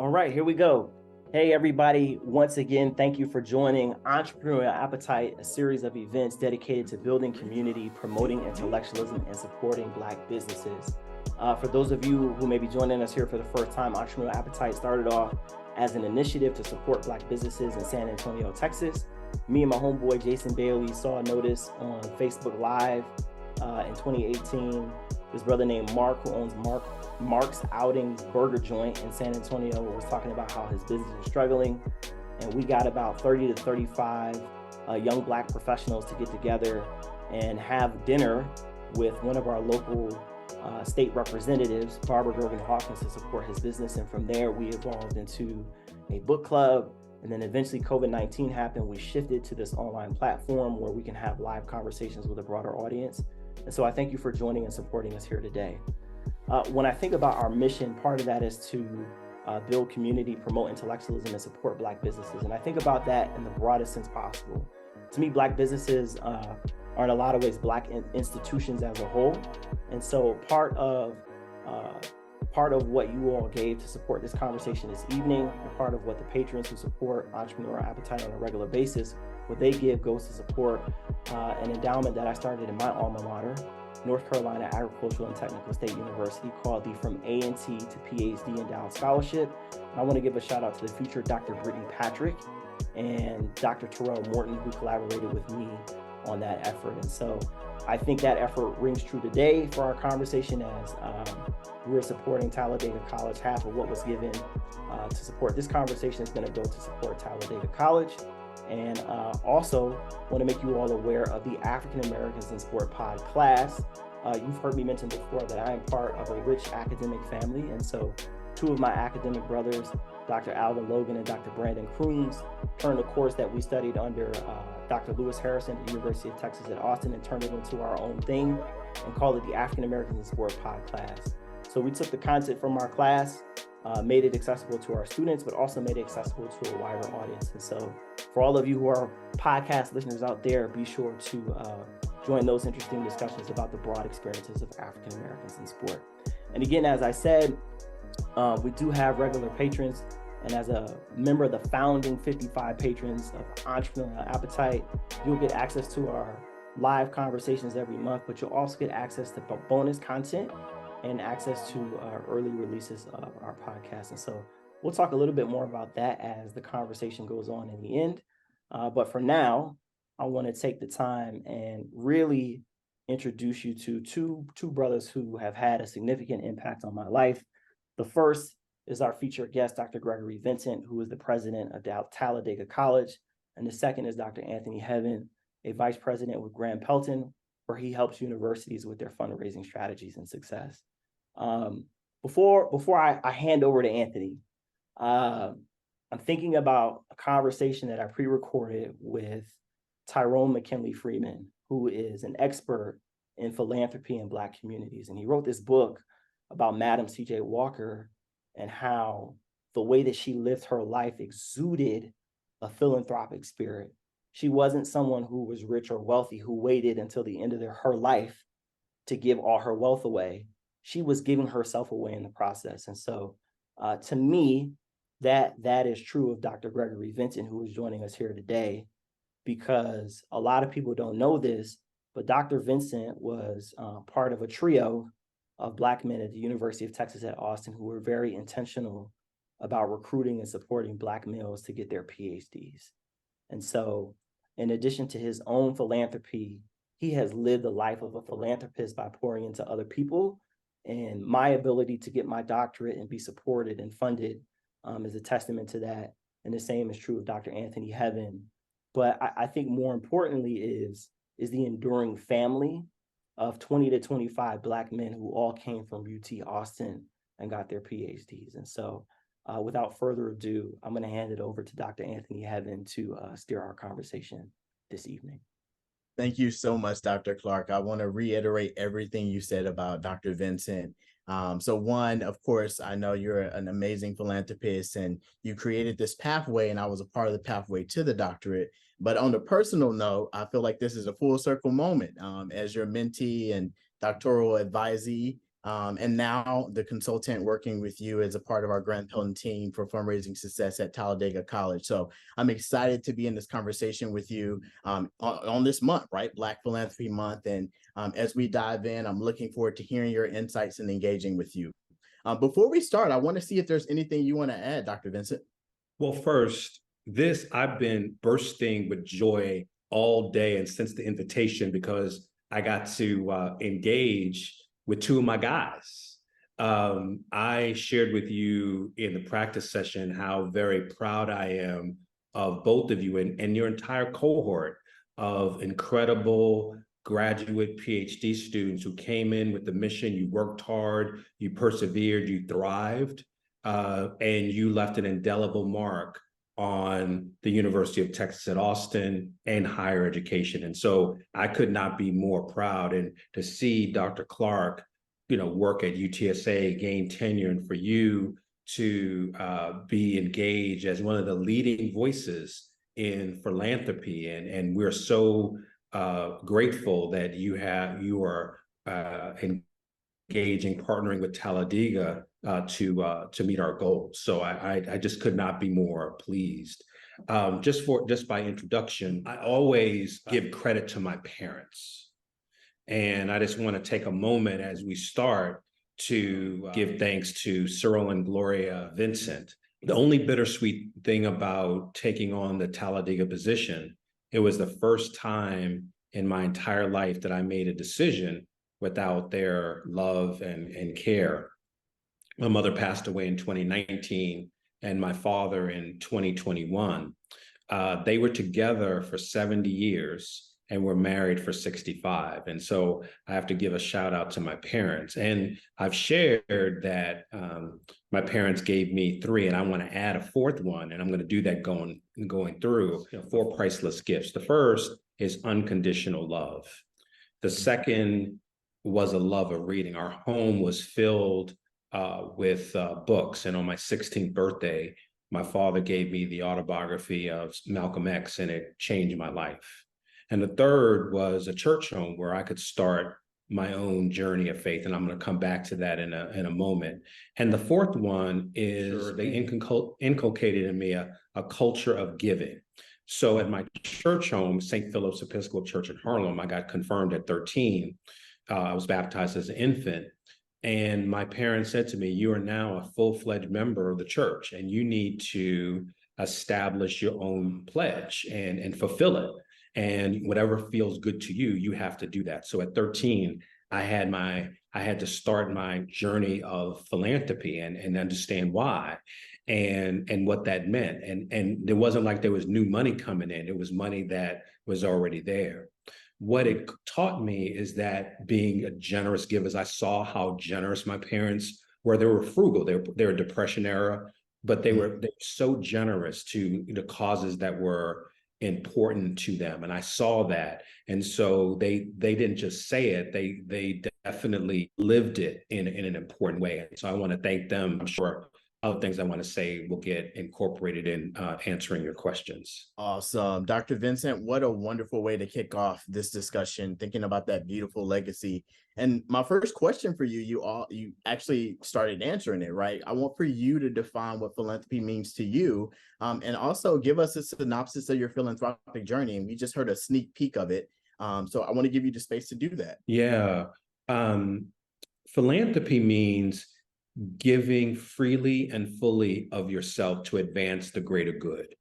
All right, here we go. Hey, everybody. Once again, thank you for joining Entrepreneurial Appetite, a series of events dedicated to building community, promoting intellectualism, and supporting Black businesses. For those of you who may be joining us here for the first time, Entrepreneurial Appetite started off as an initiative to support Black businesses in San Antonio, Texas. Me and my homeboy, Jason Bailey, saw a notice on Facebook Live in 2018. This brother named Mark, who owns Mark's Outings Burger Joint in San Antonio, was talking about how his business was struggling. And we got about 30 to 35 young Black professionals to get together and have dinner with one of our local state representatives, Barbara Grogan Hawkins, to support his business. And from there, we evolved into a book club. And then eventually COVID-19 happened. We shifted to this online platform where we can have live conversations with a broader audience. And so I thank you for joining and supporting us here today. When I think about our mission, part of that is to build community, promote intellectualism, and support Black businesses. And I think about that in the broadest sense possible. To me, Black businesses are in a lot of ways Black institutions as a whole. And so part of what you all gave to support this conversation this evening, and part of what the patrons who support Entrepreneurial Appetite on a regular basis, what they give goes to support an endowment that I started in my alma mater, North Carolina Agricultural and Technical State University, called the From A&T to PhD Endowed Scholarship. And I want to give a shout out to the future Dr. Brittany Patrick and Dr. Terrell Morton, who collaborated with me on that effort. And so I think that effort rings true today for our conversation as we're supporting Talladega College. Half of what was given to support this conversation is going to go to support Talladega College. And also want to make you all aware of the African Americans in Sport Pod class. You've heard me mention before that I am part of a rich academic family. And so two of my academic brothers, Dr. Alvin Logan and Dr. Brandon Crooms, turned a course that we studied under Dr. Lewis Harrison at the University of Texas at Austin and turned it into our own thing and called it the African Americans in Sport Pod class. So we took the content from our class, made it accessible to our students, but also made it accessible to a wider audience. And so for all of you who are podcast listeners out there, be sure to join those interesting discussions about the broad experiences of African Americans in sport. And again, as I said, we do have regular patrons. And as a member of the founding 55 patrons of Entrepreneurial Appetite, you'll get access to our live conversations every month, but you'll also get access to bonus content and access to early releases of our podcast. And so we'll talk a little bit more about that as the conversation goes on in the end. But for now, I want to take the time and really introduce you to two brothers who have had a significant impact on my life. The first is our featured guest, Dr. Gregory Vincent, who is the president of Talladega College. And the second is Dr. Anthony Heaven, a vice president with Graham Pelton, where he helps universities with their fundraising strategies and success. Before I hand over to Anthony, I'm thinking about a conversation that I pre-recorded with Tyrone McKinley Freeman, who is an expert in philanthropy in Black communities. And he wrote this book about Madam C.J. Walker and how the way that she lived her life exuded a philanthropic spirit. She wasn't someone who was rich or wealthy who waited until the end of her life to give all her wealth away. She was giving herself away in the process. And so to me, that is true of Dr. Gregory Vincent, who is joining us here today, because a lot of people don't know this, but Dr. Vincent was part of a trio of Black men at the University of Texas at Austin who were very intentional about recruiting and supporting Black males to get their PhDs. And so in addition to his own philanthropy, he has lived the life of a philanthropist by pouring into other people. And my ability to get my doctorate and be supported and funded is a testament to that. And the same is true of Dr. Anthony Heaven. But I think more importantly is the enduring family of 20 to 25 Black men who all came from UT Austin and got their PhDs. And so without further ado, I'm going to hand it over to Dr. Anthony Heaven to steer our conversation this evening. Thank you so much, Dr. Clark. I want to reiterate everything you said about Dr. Vincent. So one, of course, I know you're an amazing philanthropist and you created this pathway, and I was a part of the pathway to the doctorate. But on a personal note, I feel like this is a full circle moment as your mentee and doctoral advisee. and now the consultant working with you as a part of our Grant Thornton team for fundraising success at Talladega College. So I'm excited to be in this conversation with you on this month, right? Black Philanthropy Month. And as we dive in, I'm looking forward to hearing your insights and engaging with you. Before we start, I want to see if there's anything you want to add, Dr. Vincent. Well, first, I've been bursting with joy all day and since the invitation, because I got to engage with two of my guys. I shared with you in the practice session how very proud I am of both of you and your entire cohort of incredible graduate PhD students who came in with the mission. You worked hard, you persevered, you thrived, and you left an indelible mark on the University of Texas at Austin and higher education. And so I could not be more proud. And to see Dr. Clark, work at UTSA, gain tenure, and for you to be engaged as one of the leading voices in philanthropy. And we're so grateful that you are engaging, partnering with Talladega to meet our goals. So I just could not be more pleased. Just by introduction, I always give credit to my parents. And I just want to take a moment as we start to give thanks to Cyril and Gloria Vincent. The only bittersweet thing about taking on the Talladega position, it was the first time in my entire life that I made a decision without their love and care. My mother passed away in 2019 and my father in 2021. They were together for 70 years and were married for 65. And so I have to give a shout out to my parents. And I've shared that my parents gave me 3, and I want to add a 4th one, and I'm going to do that going through 4 priceless gifts. The first is unconditional love. The second was a love of reading. Our home was filled with books. And on my 16th birthday, my father gave me the autobiography of Malcolm X, and it changed my life. And the third was a church home where I could start my own journey of faith. And I'm going to come back to that in a moment. And the 4th one is they inculcated in me a culture of giving. So at my church home, St. Philip's Episcopal Church in Harlem, I got confirmed at 13. I was baptized as an infant. And my parents said to me, you are now a full-fledged member of the church, and you need to establish your own pledge and fulfill it. And whatever feels good to you, you have to do that. So at 13, I had to start my journey of philanthropy and understand why and what that meant. And it wasn't like there was new money coming in. It was money that was already there. What it taught me is that being a generous giver, I saw how generous my parents were. They were frugal. They were Depression era, but they were so generous to the causes that were important to them. And I saw that. And so they didn't just say it, they definitely lived it in an important way. And so I want to thank them. I'm sure other things I want to say will get incorporated in answering your questions. Awesome. Dr. Vincent, what a wonderful way to kick off this discussion, thinking about that beautiful legacy. And my first question for you, you actually started answering it, right? I want for you to define what philanthropy means to you, and also give us a synopsis of your philanthropic journey. And we just heard a sneak peek of it. So I want to give you the space to do that. Yeah. Philanthropy means giving freely and fully of yourself to advance the greater good.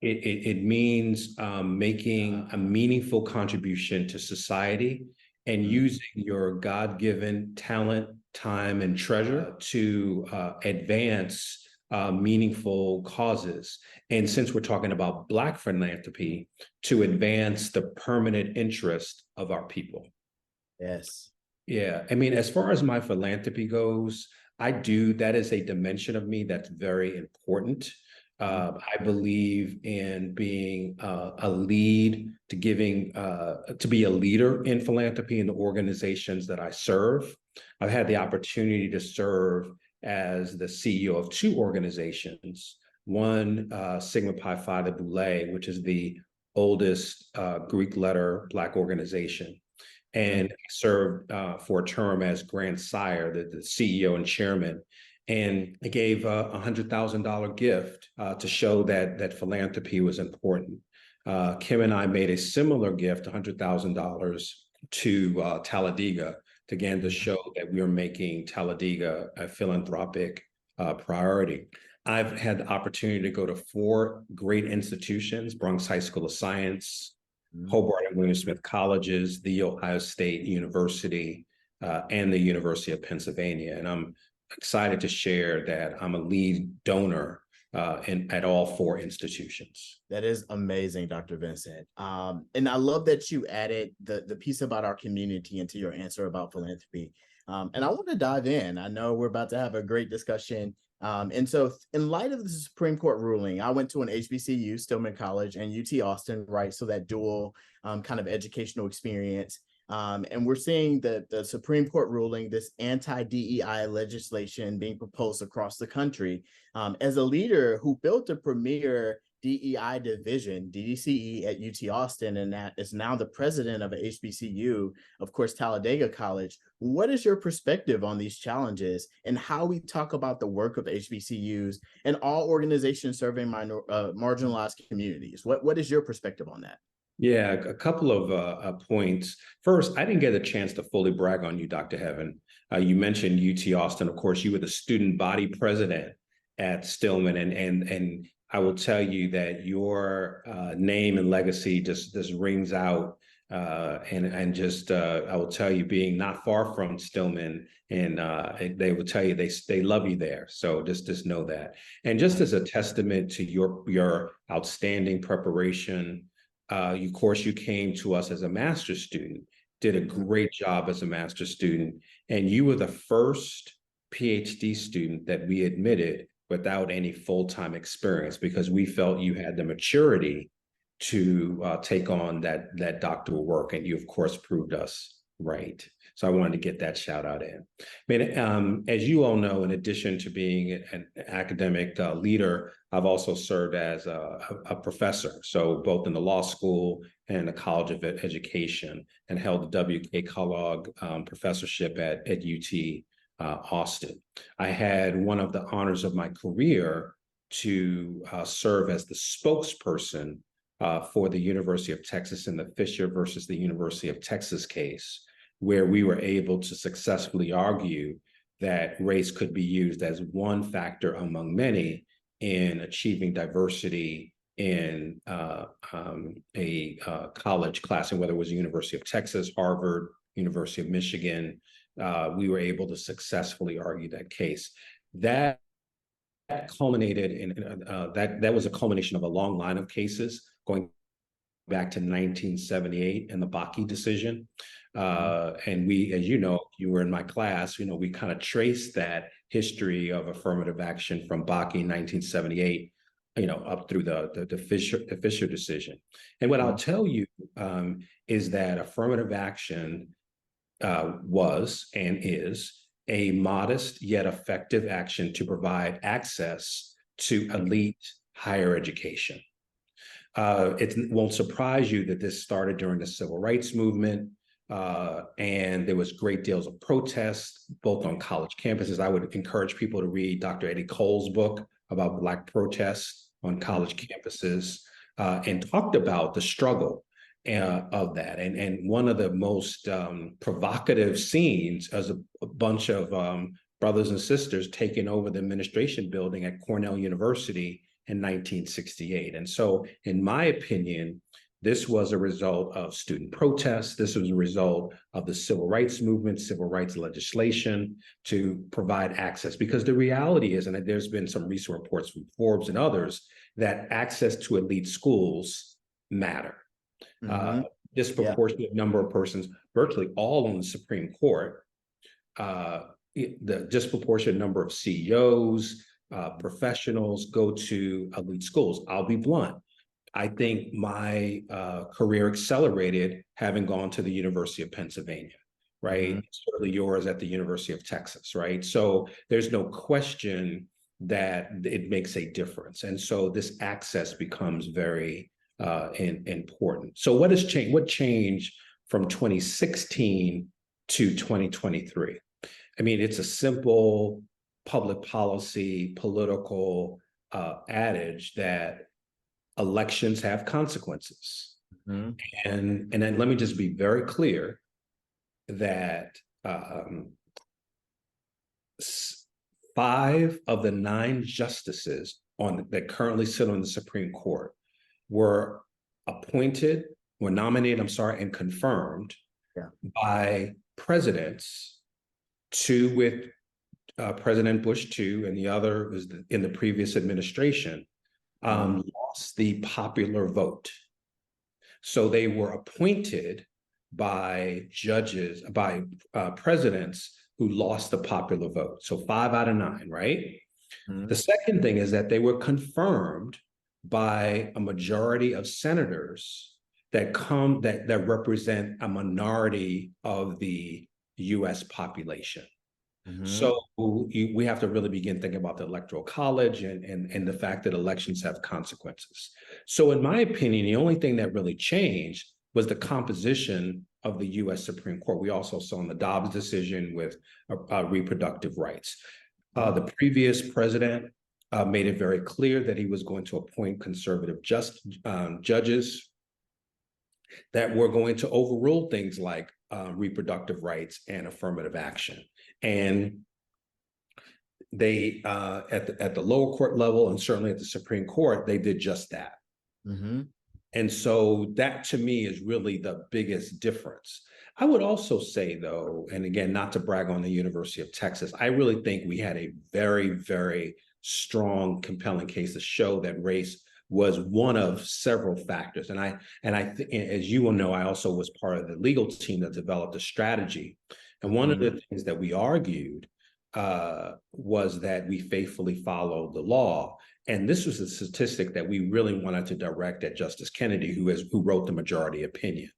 It means making a meaningful contribution to society and using your God-given talent, time, and treasure to advance meaningful causes. And since we're talking about Black philanthropy, to advance the permanent interest of our people. Yes. Yeah, I mean, as far as my philanthropy goes, that is a dimension of me that's very important. I believe in being a lead, to be a leader in philanthropy in the organizations that I serve. I've had the opportunity to serve as the CEO of 2 organizations. One, Sigma Pi Phi Boule, which is the oldest Greek letter Black organization. and served for a term as grandsire, the CEO and chairman. And I gave a $100,000 gift to show that philanthropy was important. Kim and I made a similar gift, $100,000, to Talladega, again, to show that we are making Talladega a philanthropic priority. I've had the opportunity to go to 4 great institutions: Bronx High School of Science, Hobart and William Smith Colleges, the Ohio State University, and the University of Pennsylvania. And I'm excited to share that I'm a lead donor at all 4 institutions. That is amazing, Dr. Vincent. And I love that you added the piece about our community into your answer about philanthropy. And I want to dive in. I know we're about to have a great discussion. And so in light of the Supreme Court ruling, I went to an HBCU, Stillman College, and UT Austin, right? So that dual kind of educational experience. And we're seeing the Supreme Court ruling, this anti-DEI legislation being proposed across the country. As a leader who built a premier DEI division, DDCE, at UT Austin, and that is now the president of a HBCU, of course, Talladega College. What is your perspective on these challenges and how we talk about the work of HBCUs and all organizations serving marginalized communities? What is your perspective on that? Yeah, a couple of points. First, I didn't get a chance to fully brag on you, Dr. Heaven. You mentioned UT Austin. Of course, you were the student body president at Stillman, and I will tell you that your name and legacy just rings out. And just I will tell you, being not far from Stillman, and they will tell you they love you there. So just know that. And just as a testament to your outstanding preparation, of course, you came to us as a master's student, did a great job as a master's student, and you were the first PhD student that we admitted without any full-time experience, because we felt you had the maturity to take on that doctoral work, and you, of course, proved us right. So I wanted to get that shout out in. I mean, as you all know, in addition to being an academic leader, I've also served as a professor, so both in the law school and the College of Education, and held the W.K. Kellogg professorship at UT Austin. I had one of the honors of my career to serve as the spokesperson for the University of Texas in the Fisher versus the University of Texas case, where we were able to successfully argue that race could be used as one factor among many in achieving diversity in a college class, and whether it was the University of Texas, Harvard, University of Michigan, we were able to successfully argue that case. That culminated in that was a culmination of a long line of cases going back to 1978 and the Bakke decision. And we, as you know, you were in my class, we kind of traced that history of affirmative action from Bakke in 1978, up through the Fisher decision. And what I'll tell you is that affirmative action was and is a modest yet effective action to provide access to elite higher education. It won't surprise you that this started during the civil rights movement, and there was great deals of protest, both on college campuses. I would encourage people to read Dr. Eddie Cole's book about Black protests on college campuses, and talked about the struggle of that. And one of the most provocative scenes as a bunch of brothers and sisters taking over the administration building at Cornell University in 1968. And so, in my opinion, this was a result of student protests. This was a result of the civil rights movement, civil rights legislation to provide access. Because the reality is, and there's been some recent reports from Forbes and others, that access to elite schools matter. Disproportionate number of persons, virtually all on the Supreme Court, the disproportionate number of CEOs, professionals go to elite schools. I'll be blunt. I think my career accelerated having gone to the University of Pennsylvania, right? Certainly yours at the University of Texas, right? So there's no question that it makes a difference. And so this access becomes very important. So what has changed? What changed from 2016 to 2023. I mean, it's a simple public policy, political adage that elections have consequences. Mm-hmm. And then let me just be very clear that 5 of the 9 justices that currently sit on the Supreme Court were nominated, and confirmed by presidents, 2 with President Bush 2, and the other was in the previous administration, lost the popular vote. So they were appointed by judges, by presidents who lost the popular vote. So 5 out of 9, right? Mm-hmm. The second thing is that they were confirmed by a majority of senators that represent a minority of the US population. Mm-hmm. So we have to really begin thinking about the Electoral College and the fact that elections have consequences. So in my opinion, the only thing that really changed was the composition of the US Supreme Court. We also saw in the Dobbs decision with reproductive rights. The previous president made it very clear that he was going to appoint conservative judges that were going to overrule things like reproductive rights and affirmative action. And they, at the lower court level, and certainly at the Supreme Court, they did just that. Mm-hmm. And so that, to me, is really the biggest difference. I would also say, though, and again, not to brag on the University of Texas, I really think we had a very, very strong, compelling case to show that race was one of several factors. And as you will know, I also was part of the legal team that developed a strategy. And one of the things that we argued was that we faithfully followed the law. And this was a statistic that we really wanted to direct at Justice Kennedy, who wrote the majority opinion.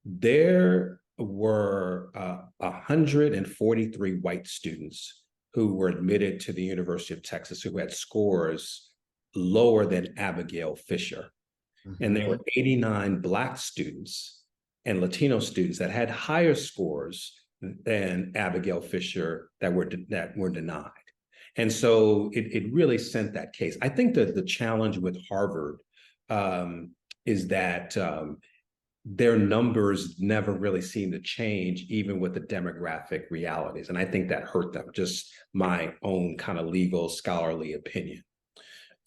There were 143 white students who were admitted to the University of Texas who had scores lower than Abigail Fisher. Mm-hmm. And there were 89 Black students and Latino students that had higher scores than Abigail Fisher that were denied. And so it really sent that case. I think that the challenge with Harvard is that their numbers never really seem to change, even with the demographic realities. And I think that hurt them, just my own kind of legal scholarly opinion.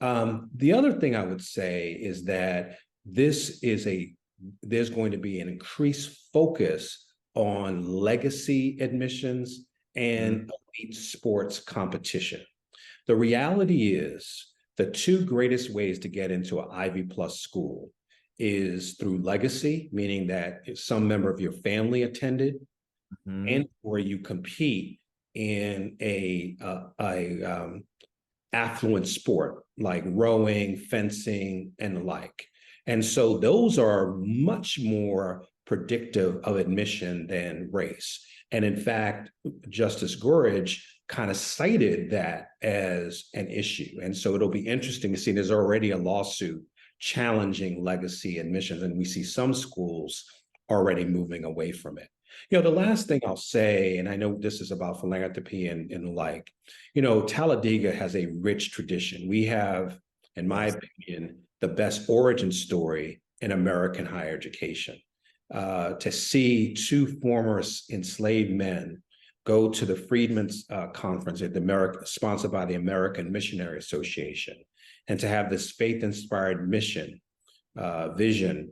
The other thing I would say is that there's going to be an increased focus on legacy admissions and elite sports competition. The reality is the 2 greatest ways to get into an Ivy Plus school is through legacy, meaning that if some member of your family attended, and or you compete in a affluent sport like rowing, fencing, and the like. And so those are much more predictive of admission than race. And in fact, Justice Gorsuch kind of cited that as an issue. And so it'll be interesting to see, there's already a lawsuit challenging legacy admissions, and we see some schools already moving away from it. The last thing I'll say, and I know this is about philanthropy and the like, Talladega has a rich tradition. We have, in my opinion, the best origin story in American higher education. To see 2 former enslaved men go to the Freedmen's Conference sponsored by the American Missionary Association, and to have this faith-inspired vision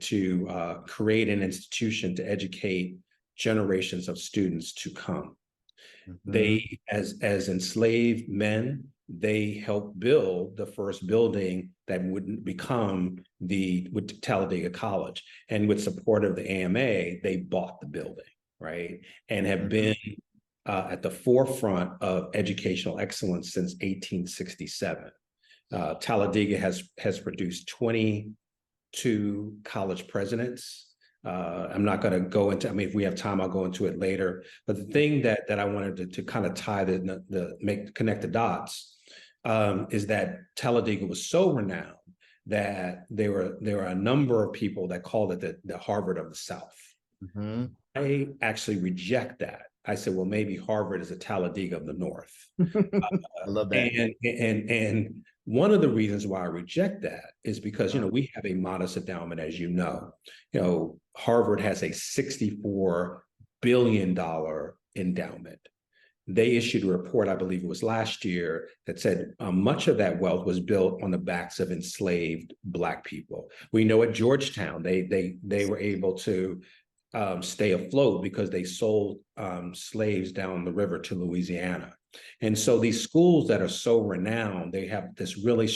to create an institution to educate generations of students to come. Mm-hmm. They, as enslaved men, they helped build the first building that would become with Talladega College. And with support of the AMA, they bought the building, right? And have been at the forefront of educational excellence since 1867. Talladega has produced 22 college presidents. I'm not going to go into, if we have time, I'll go into it later. But the thing that I wanted to kind of tie connect the dots is that Talladega was so renowned that there were a number of people that called it the Harvard of the South. Mm-hmm. I actually reject that. I said, well, maybe Harvard is a Talladega of the North. I love that. And one of the reasons why I reject that is because, we have a modest endowment, as you know. Harvard has a $64 billion endowment. They issued a report, I believe it was last year, that said much of that wealth was built on the backs of enslaved Black people. We know at Georgetown, they were able to stay afloat because they sold slaves down the river to Louisiana. And so these schools that are so renowned, they have this really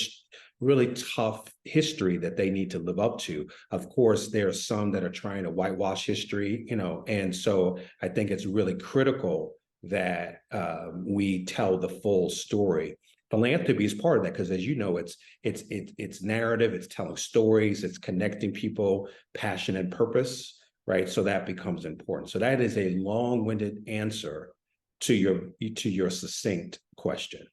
tough history that they need to live up to. Of course, there are some that are trying to whitewash history, and so I think it's really critical that we tell the full story. Philanthropy is part of that because, as you know, it's narrative, it's telling stories, it's connecting people, passion and purpose, right? So that becomes important. So that is a long-winded answer to your succinct question.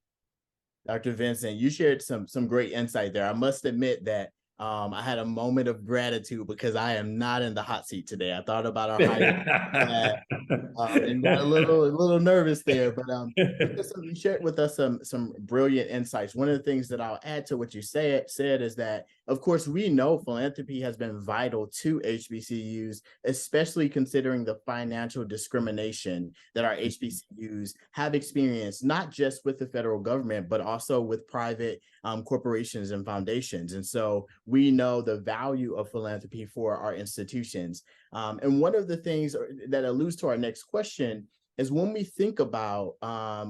Dr. Vincent, you shared some great insight there. I must admit that I had a moment of gratitude because I am not in the hot seat today. I thought about our high and got a little nervous there, but you shared with us some brilliant insights. One of the things that I'll add to what you said is that, of course, we know philanthropy has been vital to HBCUs, especially considering the financial discrimination that our HBCUs have experienced, not just with the federal government, but also with private corporations and foundations. And so we know the value of philanthropy for our institutions. And one of the things that alludes to our next question is when we think about,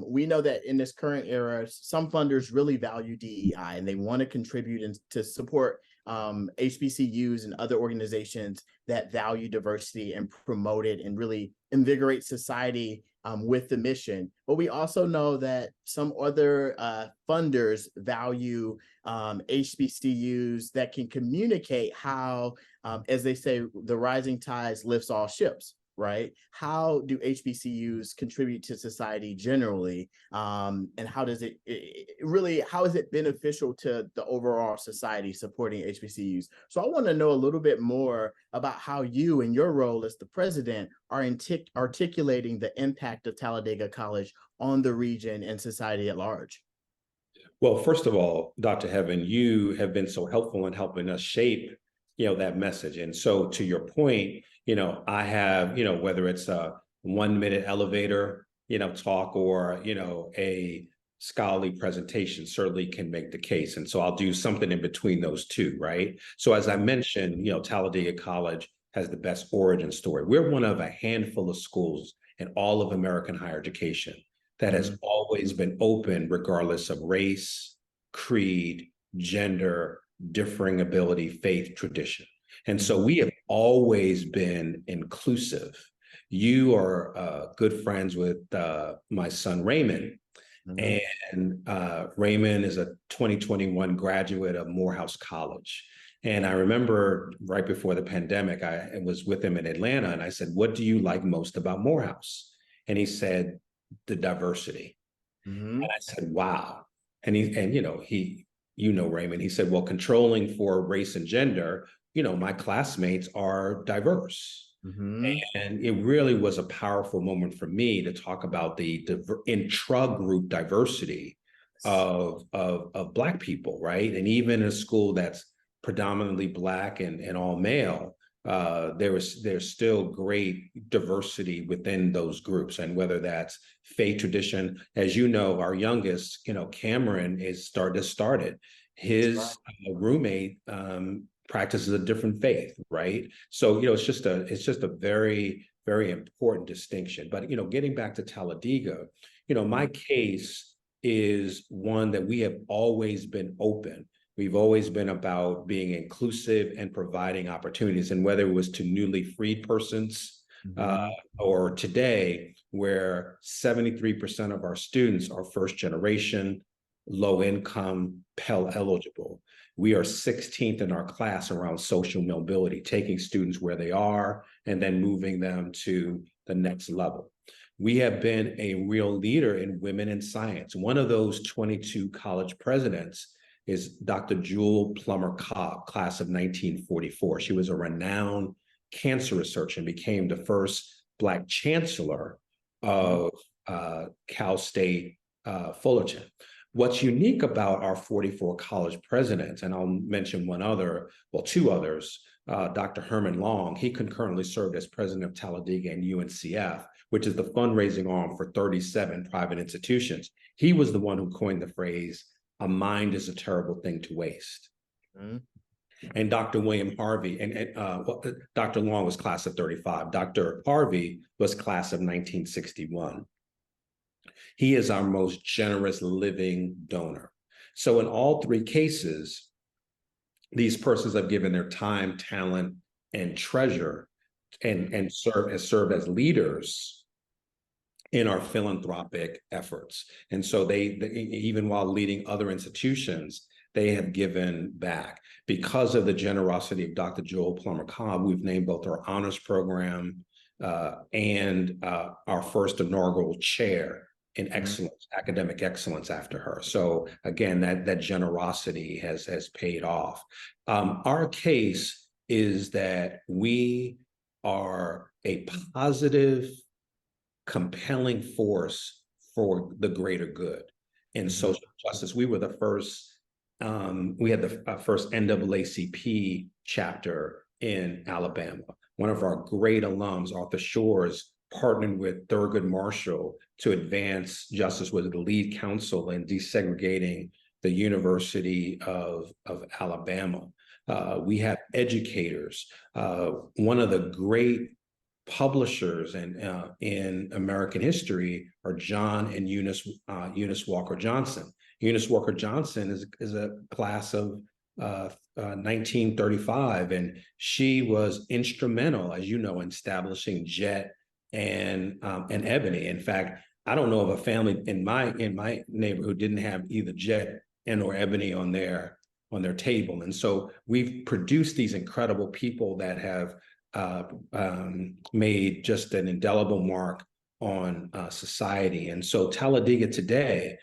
we know that in this current era, some funders really value DEI and they want to contribute to support HBCUs and other organizations that value diversity and promote it and really invigorate society with the mission. But we also know that some other funders value HBCUs that can communicate how, as they say, the rising tides lifts all ships, right? How do HBCUs contribute to society generally? And how does how is it beneficial to the overall society supporting HBCUs? So I want to know a little bit more about how you and your role as the president are articulating the impact of Talladega College on the region and society at large. Well, first of all, Dr. Heaven, you have been so helpful in helping us shape, that message. And so to your point, I have, whether it's a 1-minute elevator, talk or, a scholarly presentation certainly can make the case. And so I'll do something in between those two, right? So as I mentioned, Talladega College has the best origin story. We're one of a handful of schools in all of American higher education that has always been open regardless of race, creed, gender, differing ability, faith, tradition. And so we have always been inclusive. You are good friends with my son, Raymond. And Raymond is a 2021 graduate of Morehouse College. And I remember right before the pandemic, I was with him in Atlanta and I said, what do you like most about Morehouse? And he said, the diversity. And I said, wow. And Raymond, he said, well, controlling for race and gender, my classmates are diverse. And it really was a powerful moment for me to talk about the intra-group diversity of Black people, right? And even in a school that's predominantly Black and all male, there's still great diversity within those groups. And whether that's faith tradition, as you know, our youngest, Cameron is started. His roommate practices a different faith, right? So, it's just a very, very important distinction. But, getting back to Talladega, my case is one that we have always been open. We've always been about being inclusive and providing opportunities. And whether it was to newly freed persons or today, where 73% of our students are first generation, low income, Pell eligible. We are 16th in our class around social mobility, taking students where they are and then moving them to the next level. We have been a real leader in women in science. One of those 22 college presidents is Dr. Jewel Plummer Cobb, class of 1944. She was a renowned cancer researcher and became the first Black chancellor of Cal State Fullerton. What's unique about our 44 college presidents, and I'll mention two others, Dr. Herman Long, he concurrently served as president of Talladega and UNCF, which is the fundraising arm for 37 private institutions. He was the one who coined the phrase, "A mind is a terrible thing to waste." Mm-hmm. And Dr. William Harvey, and Dr. Long was class of 35. Dr. Harvey was class of 1961. He is our most generous living donor. So in all three cases, these persons have given their time, talent, and treasure and serve as leaders in our philanthropic efforts. And so they even while leading other institutions, they have given back. Because of the generosity of Dr. Joel Plummer Cobb, we've named both our honors program and our first inaugural chair in excellence, academic excellence after her. So again, that generosity has paid off. Our case is that we are a positive, compelling force for the greater good in social justice. We were the first, we had the first NAACP chapter in Alabama. One of our great alums, Arthur Shores, partnered with Thurgood Marshall to advance justice, was the lead counsel in desegregating the University of Alabama. We have educators. One of the great publishers in American history are John and Eunice Walker Johnson. Eunice Walker Johnson is a class of 1935, and she was instrumental, as you know, in establishing Jet and Ebony. In fact, I don't know of a family in my neighborhood didn't have either Jet and or Ebony on their table. And so we've produced these incredible people that have made just an indelible mark on society. And so Talladega today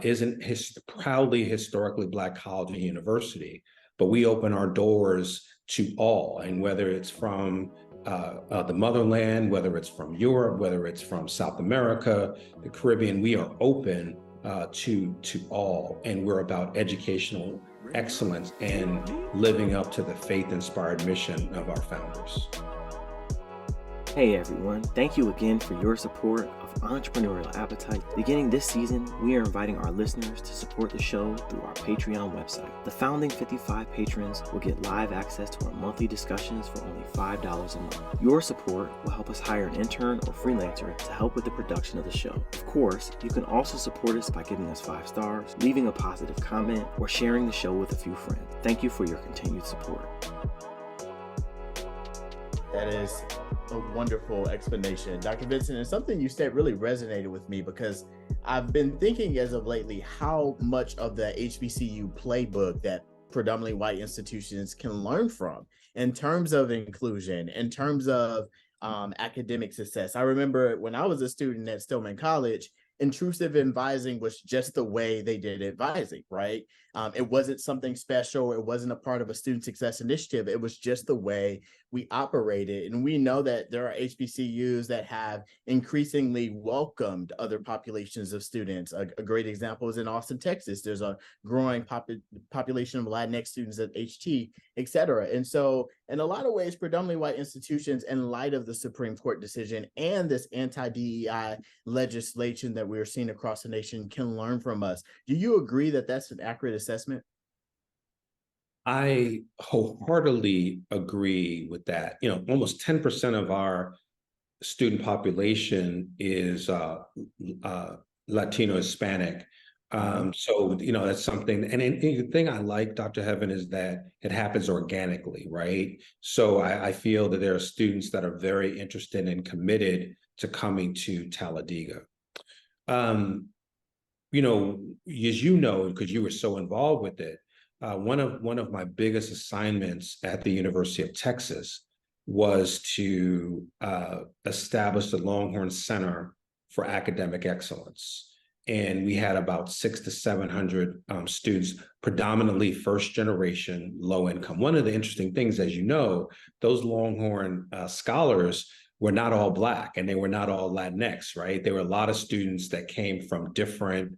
isn't proudly historically Black college and university, but we open our doors to all, and whether it's from the motherland, whether it's from Europe, whether it's from South America, the Caribbean, we are open to all, and we're about educational excellence and living up to the faith-inspired mission of our founders. Hey everyone, thank you again for your support of Entrepreneurial Appetite. Beginning this season, we are inviting our listeners to support the show through our Patreon website. The founding 55 patrons will get live access to our monthly discussions for only $5 a month. Your support will help us hire an intern or freelancer to help with the production of the show. Of course, you can also support us by giving us 5 stars, leaving a positive comment, or sharing the show with a few friends. Thank you for your continued support. That is a wonderful explanation, Dr. Vincent, and something you said really resonated with me, because I've been thinking as of lately how much of the HBCU playbook that predominantly white institutions can learn from in terms of inclusion, in terms of academic success. I remember when I was a student at Stillman College, intrusive advising was just the way they did advising, right? It wasn't something special. It wasn't a part of a student success initiative. It was just the way we operated. And we know that there are HBCUs that have increasingly welcomed other populations of students. A great example is in Austin, Texas. There's a growing population of Latinx students at HT, et cetera. And so in a lot of ways, predominantly white institutions, in light of the Supreme Court decision and this anti-DEI legislation that we're seeing across the nation, can learn from us. Do you agree that that's an accurate assessment? I wholeheartedly agree with that. You know, almost 10% of our student population is Latino, Hispanic. So, you know, that's something. And the thing I like, Dr. Heaven, is that it happens organically, right? So I feel that there are students that are very interested and committed to coming to Talladega. You know, as you know, because you were so involved with it, one of my biggest assignments at the University of Texas was to establish the Longhorn Center for Academic Excellence. and we had about 600 to 700 students, predominantly first generation, low income. One of the interesting things, as you know, those Longhorn scholars were not all Black, and they were not all Latinx, right? There were a lot of students that came from different,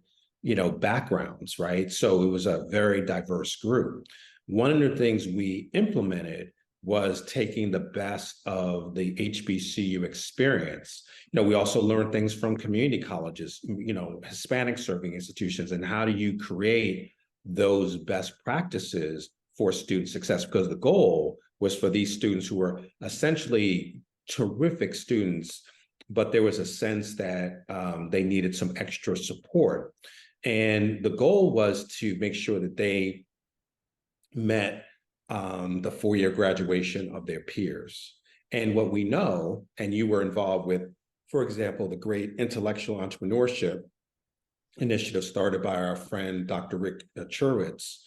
backgrounds, right? So it was a very diverse group. One of the things we implemented was taking the best of the HBCU experience. We also learned things from community colleges, Hispanic serving institutions, and how do you create those best practices for student success? Because the goal was for these students who were essentially terrific students, but there was a sense that they needed some extra support. And the goal was to make sure that they met the four-year graduation of their peers. And what we know, and you were involved with, for example, the great intellectual entrepreneurship initiative started by our friend, Dr. Rick Churwitz,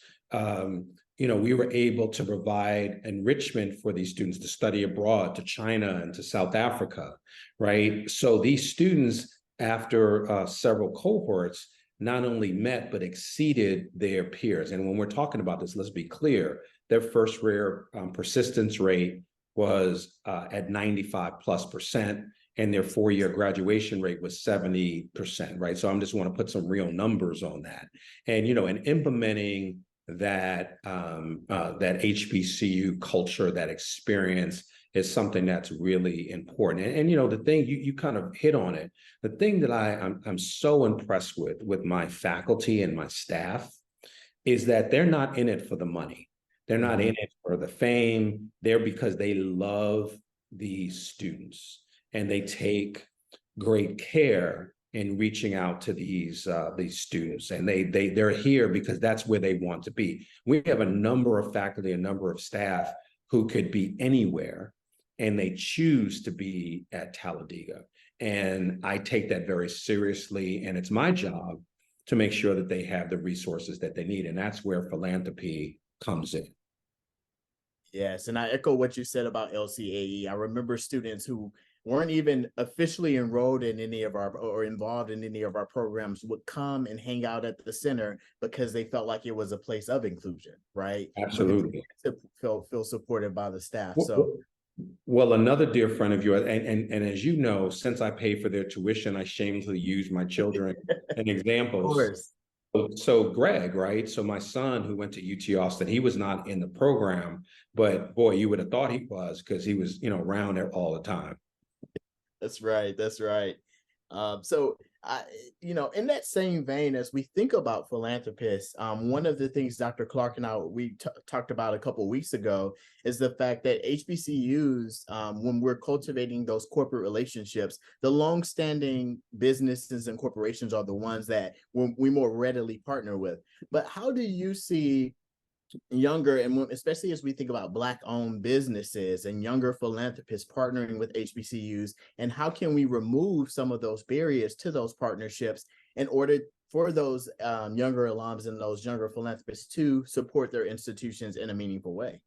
we were able to provide enrichment for these students to study abroad, to China and to South Africa, right? So these students, after several cohorts, not only met, but exceeded their peers. And when we're talking about this, let's be clear, their first year persistence rate was at 95+%, and their four-year graduation rate was 70%, right? So I just want to put some real numbers on that. And, and implementing that HBCU culture, that experience, is something that's really important. And the thing you kind of hit on it, the thing that I'm so impressed with my faculty and my staff is that they're not in it for the money. They're not in it for the fame. They're because they love these students, and they take great care in reaching out to these students, and they're here because that's where they want to be. We have a number of faculty, a number of staff who could be anywhere, and they choose to be at Talladega. And I take that very seriously, and it's my job to make sure that they have the resources that they need, and that's where philanthropy comes in. Yes, and I echo what you said about LCAE. I remember students who weren't even officially enrolled in any of our or involved in any of our programs would come and hang out at the center because they felt like it was a place of inclusion, right? Absolutely. To feel supported by the staff. Well, another dear friend of yours, and as you know, since I pay for their tuition, I shamelessly use my children and examples. Of course. So Greg, right? So my son, who went to UT Austin, he was not in the program, but boy, you would have thought he was, because he was, around there all the time. That's right. That's right. So, in that same vein, as we think about philanthropists, one of the things Dr. Clark and we talked about a couple of weeks ago is the fact that HBCUs, when we're cultivating those corporate relationships, the longstanding businesses and corporations are the ones that we more readily partner with. But how do you see younger, and especially as we think about Black-owned businesses and younger philanthropists partnering with HBCUs, and how can we remove some of those barriers to those partnerships in order for those younger alums and those younger philanthropists to support their institutions in a meaningful way?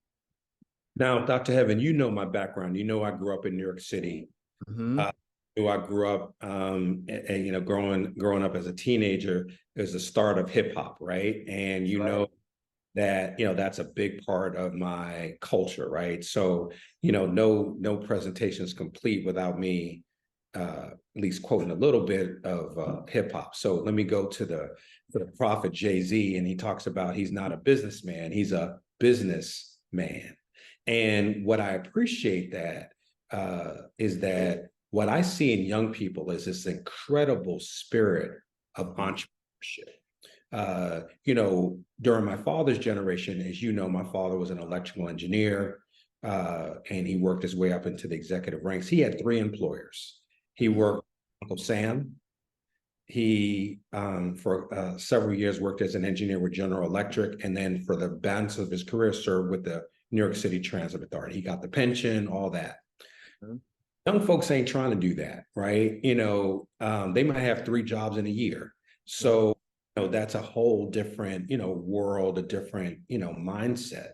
Now, Dr. Heaven, my background. I grew up in New York City. I grew up, growing up as a teenager, is the start of hip hop, right? And that, that's a big part of my culture, right? So, no presentation is complete without me at least quoting a little bit of hip hop. So let me go to the prophet Jay-Z, and he talks about he's not a businessman, he's a businessman. And what I appreciate is that what I see in young people is this incredible spirit of entrepreneurship. During my father's generation, as you know, my father was an electrical engineer, and he worked his way up into the executive ranks. He had 3 employers. He worked with Uncle Sam. He, for several years, worked as an engineer with General Electric, and then for the balance of his career, served with the New York City Transit Authority. He got the pension, all that. Young folks ain't trying to do that, right? They might have 3 jobs in a year. So that's a whole different, world, a different, mindset.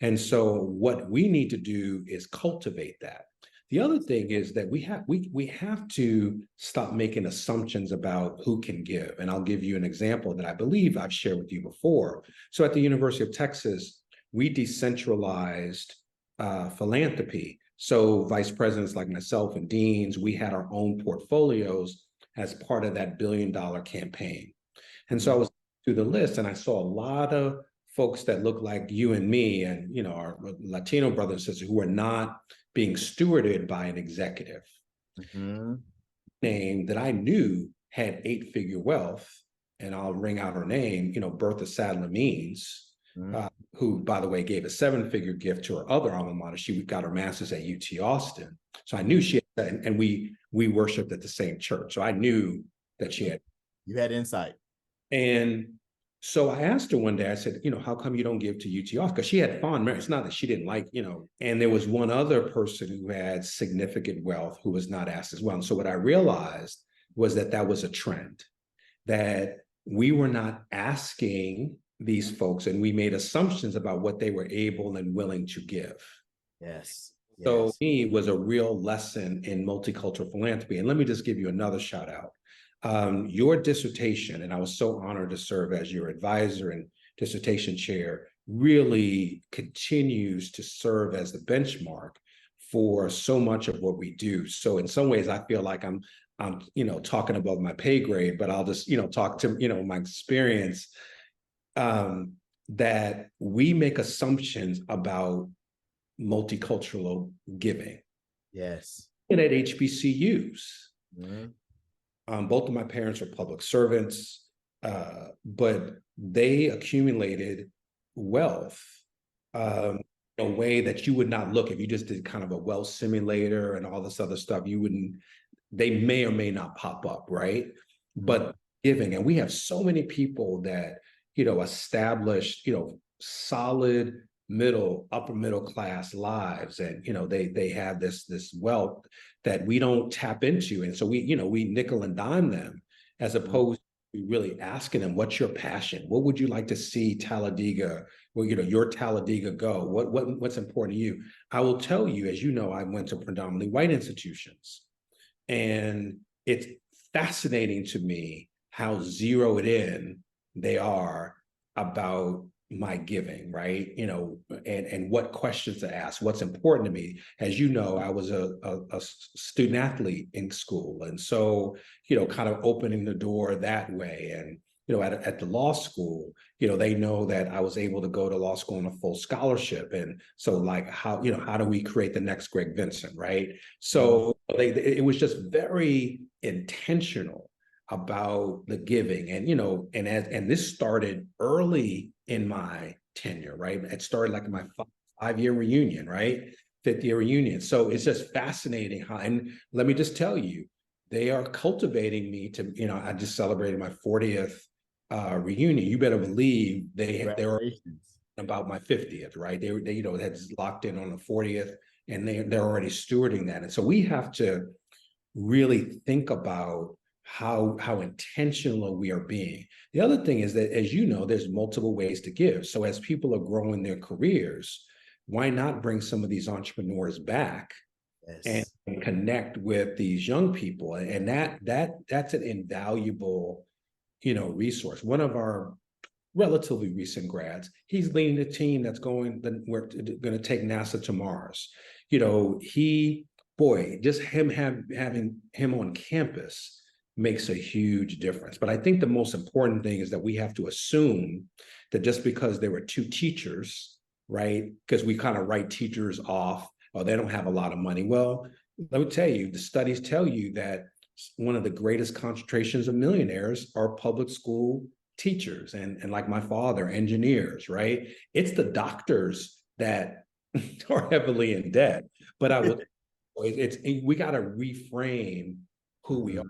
And so what we need to do is cultivate that. The other thing is that we have to stop making assumptions about who can give. And I'll give you an example that I believe I've shared with you before. So at the University of Texas, we decentralized philanthropy. So vice presidents like myself and deans, we had our own portfolios as part of that $1 billion campaign. And so I was through the list and I saw a lot of folks that look like you and me and, you know, our Latino brothers and sisters who are not being stewarded by an executive. Name that I knew had 8-figure wealth, and I'll ring out her name, you know, Bertha Sadler Means, who, by the way, gave a 7-figure gift to her other alma mater. She got her master's at UT Austin. So I knew she had that, and we worshiped at the same church. So I knew that she had. You had insight. And so I asked her one day, I said, you know, how come you don't give to UT Austin? Because she had fond memories. It's not that she didn't like, you know, and there was one other person who had significant wealth who was not asked as well. And so what I realized was that that was a trend, that we were not asking these folks and we made assumptions about what they were able and willing to give. Yes. So me was a real lesson in multicultural philanthropy. And let me just give you another shout out. Your dissertation, and I was so honored to serve as your advisor and dissertation chair, really continues to serve as the benchmark for so much of what we do. So in some ways, I feel like I'm you know, talking above my pay grade, but I'll just, you know, talk to, you know, my experience, that we make assumptions about multicultural giving. Yes. And at HBCUs. Both of my parents are public servants, but they accumulated wealth in a way that you would not look if you just did kind of a wealth simulator and all this other stuff. You wouldn't, they may or may not pop up, right? But giving, and we have so many people that, you know, established, you know, solid upper middle class lives, and you know they have this wealth that we don't tap into, and so we, you know, we nickel and dime them as opposed to really asking them, what's your passion? What would you like to see Talladega, well, you know, your Talladega go? What's important to you? I will tell you, as you know, I went to predominantly white institutions, and it's fascinating to me how zeroed in they are about my giving, right? You know, and what questions to ask, what's important to me. As you know, I was a student athlete in school. And so, you know, kind of opening the door that way. And, you know, at the law school, you know, they know that I was able to go to law school on a full scholarship. And so like, how, you know, how do we create the next Greg Vincent, right? So it was just very intentional about the giving. And, you know, and this started early in my tenure, right? It started like in my 5-year reunion, right? 5th-year reunion. So it's just fascinating how, and let me just tell you, they are cultivating me to, you know, I just celebrated my 40th reunion. You better believe they're about my 50th, right? They you know, had locked in on the 40th, and they're already stewarding that. And so we have to really think about how intentional we are being. The other thing is that, as you know, there's multiple ways to give. So as people are growing their careers, why not bring some of these entrepreneurs back and connect with these young people? And that's an invaluable, you know, resource. One of our relatively recent grads, he's leading a team that's we're going to take NASA to Mars. You know, just having him on campus makes a huge difference. But I think the most important thing is that we have to assume that just because there were 2 teachers, right? Because we kind of write teachers off, oh, they don't have a lot of money. Well, let me tell you, the studies tell you that one of the greatest concentrations of millionaires are public school teachers and like my father, engineers, right? It's the doctors that are heavily in debt. But we got to reframe who we are.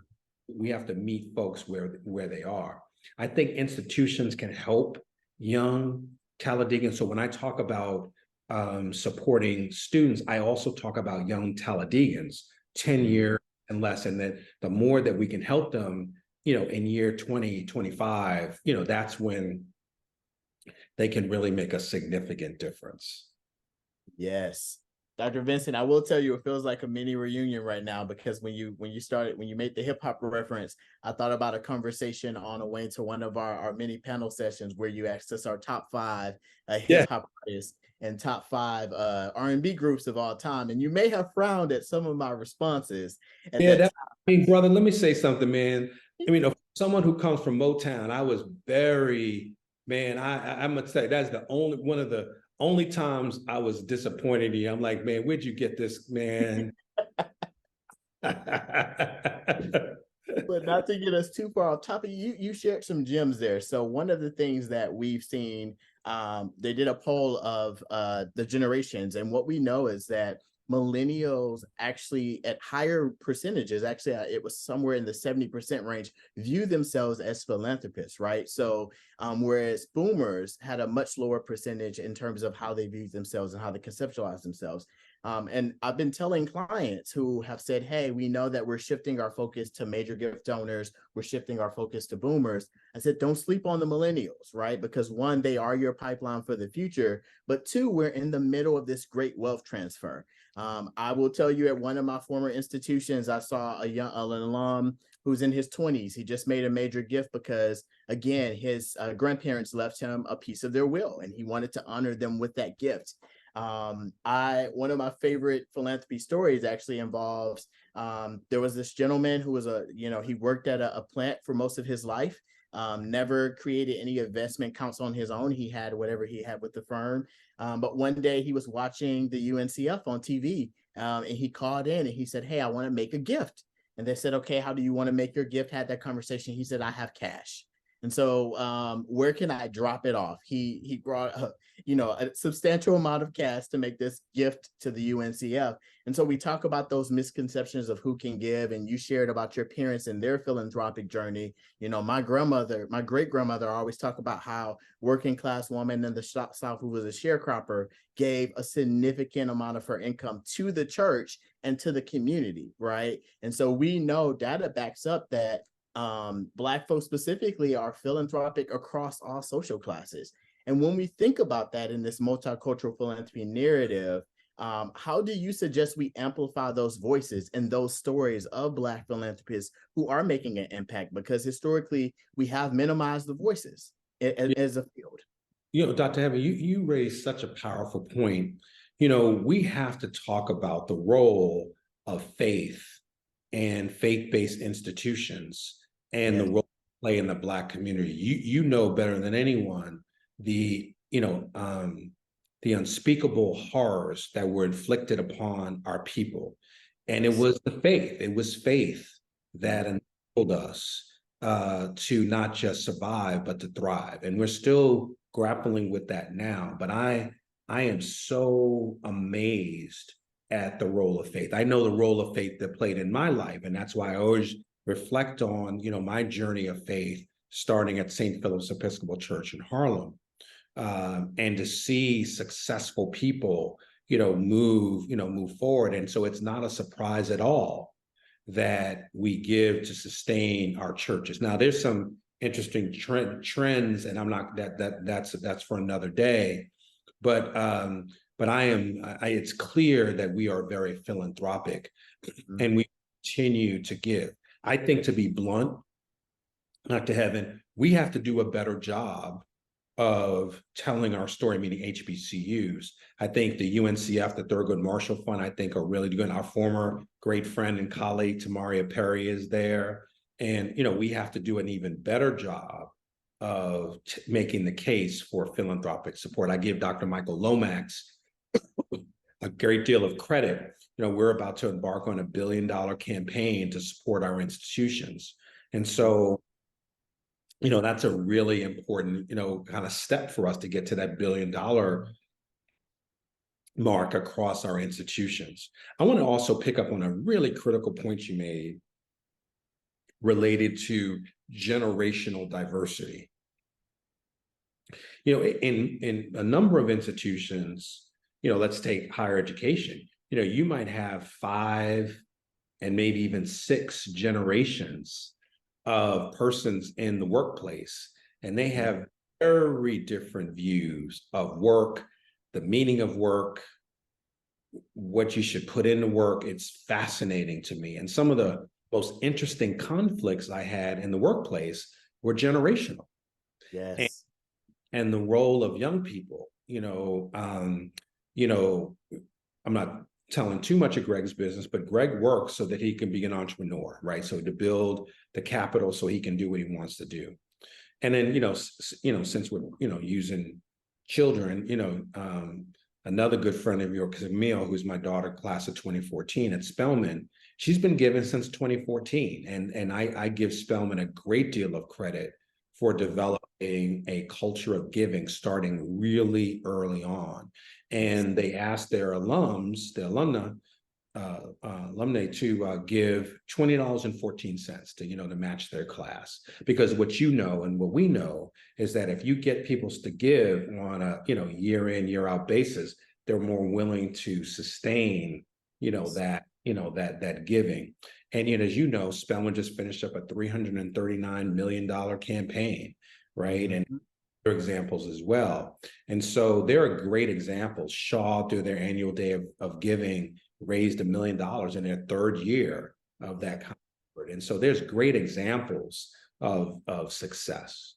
We have to meet folks where they are. I think institutions can help young Talladegans. So when I talk about supporting students, I also talk about young Talladegans, 10 years and less. And that the more that we can help them, you know, in year 20, 25, you know, that's when they can really make a significant difference. Yes. Dr. Vincent, I will tell you, it feels like a mini reunion right now, because when you made the hip hop reference, I thought about a conversation on the way to one of our mini panel sessions where you asked us our top 5 hip hop artists and top 5 R&B groups of all time, and you may have frowned at some of my responses at Yeah, that that, time. I mean, brother, let me say something, man. I mean, someone who comes from Motown, I was very, man, I'm gonna say that's the only one of the only times I was disappointed in you. I'm like, man, where'd you get this, man? But not to get us too far off topic, you shared some gems there. So one of the things that we've seen, they did a poll of the generations, and what we know is that millennials actually at higher percentages, actually it was somewhere in the 70% range, view themselves as philanthropists, right? So whereas boomers had a much lower percentage in terms of how they view themselves and how they conceptualize themselves. And I've been telling clients who have said, hey, we know that we're shifting our focus to major gift donors, we're shifting our focus to boomers. I said, don't sleep on the millennials, right? Because one, they are your pipeline for the future, but two, we're in the middle of this great wealth transfer. I will tell you, at one of my former institutions, I saw an alum who's in his 20s. He just made a major gift because, again, his grandparents left him a piece of their will, and he wanted to honor them with that gift. One of my favorite philanthropy stories actually involves, there was this gentleman who was he worked at a plant for most of his life, never created any investment accounts on his own. He had whatever he had with the firm. But one day he was watching the UNCF on TV, and he called in and he said, hey, I want to make a gift. And they said, okay, how do you want to make your gift? Had that conversation. He said, I have cash. And so where can I drop it off? He brought a substantial amount of cash to make this gift to the UNCF. And so we talk about those misconceptions of who can give. And you shared about your parents and their philanthropic journey. My great grandmother always talk about how working class woman in the South who was a sharecropper gave a significant amount of her income to the church and to the community, right? And so we know data backs up that Black folks specifically are philanthropic across all social classes. And when we think about that in this multicultural philanthropy narrative, how do you suggest we amplify those voices and those stories of Black philanthropists who are making an impact? Because historically, we have minimized the voices as a field. Dr. Heaven, you raised such a powerful point. We have to talk about the role of faith and faith-based institutions and the role they play in the Black community. You know better than anyone the unspeakable horrors that were inflicted upon our people. And it was faith that enabled us to not just survive, but to thrive. And we're still grappling with that now. But I am so amazed at the role of faith. I know the role of faith that played in my life. And that's why I always reflect on, my journey of faith, starting at St. Philip's Episcopal Church in Harlem. And to see successful people, move forward. And so it's not a surprise at all that we give to sustain our churches. Now, there's some interesting trends, and I'm not that's for another day. But it's clear that we are very philanthropic, and we continue to give. I think, to be blunt, Dr. Heaven, we have to do a better job of telling our story, meaning HBCUs. I think the UNCF, the Thurgood Marshall Fund, I think are really good. Our former great friend and colleague, Tamaria Perry, is there. And, we have to do an even better job of making the case for philanthropic support. I give Dr. Michael Lomax a great deal of credit. We're about to embark on $1 billion campaign to support our institutions. And so, that's a really important, kind of step for us to get to that $1 billion mark across our institutions. I want to also pick up on a really critical point you made related to generational diversity. In a number of institutions, let's take higher education, you might have 5 and maybe even 6 generations of persons in the workplace, and they have very different views of work, the meaning of work, what you should put into work. It's fascinating to me. And some of the most interesting conflicts I had in the workplace were generational. Yes. And the role of young people, you know, I'm not telling too much of Greg's business, but Greg works so that he can be an entrepreneur, right? So to build the capital so he can do what he wants to do. And then, since we're, using children, another good friend of yours, Camille, who's my daughter, class of 2014 at Spelman, she's been given since 2014. And I give Spelman a great deal of credit for developing a culture of giving starting really early on. And they asked their alumni, to give $20.14 to match their class. Because what and what we know is that if you get people to give on a year in, year out basis, they're more willing to sustain that giving. And as Spelman just finished up a $339 million campaign, right? And other examples as well. And so there are great examples. Shaw, through their annual day of giving, raised $1 million in their third year of that effort. And so there's great examples of success.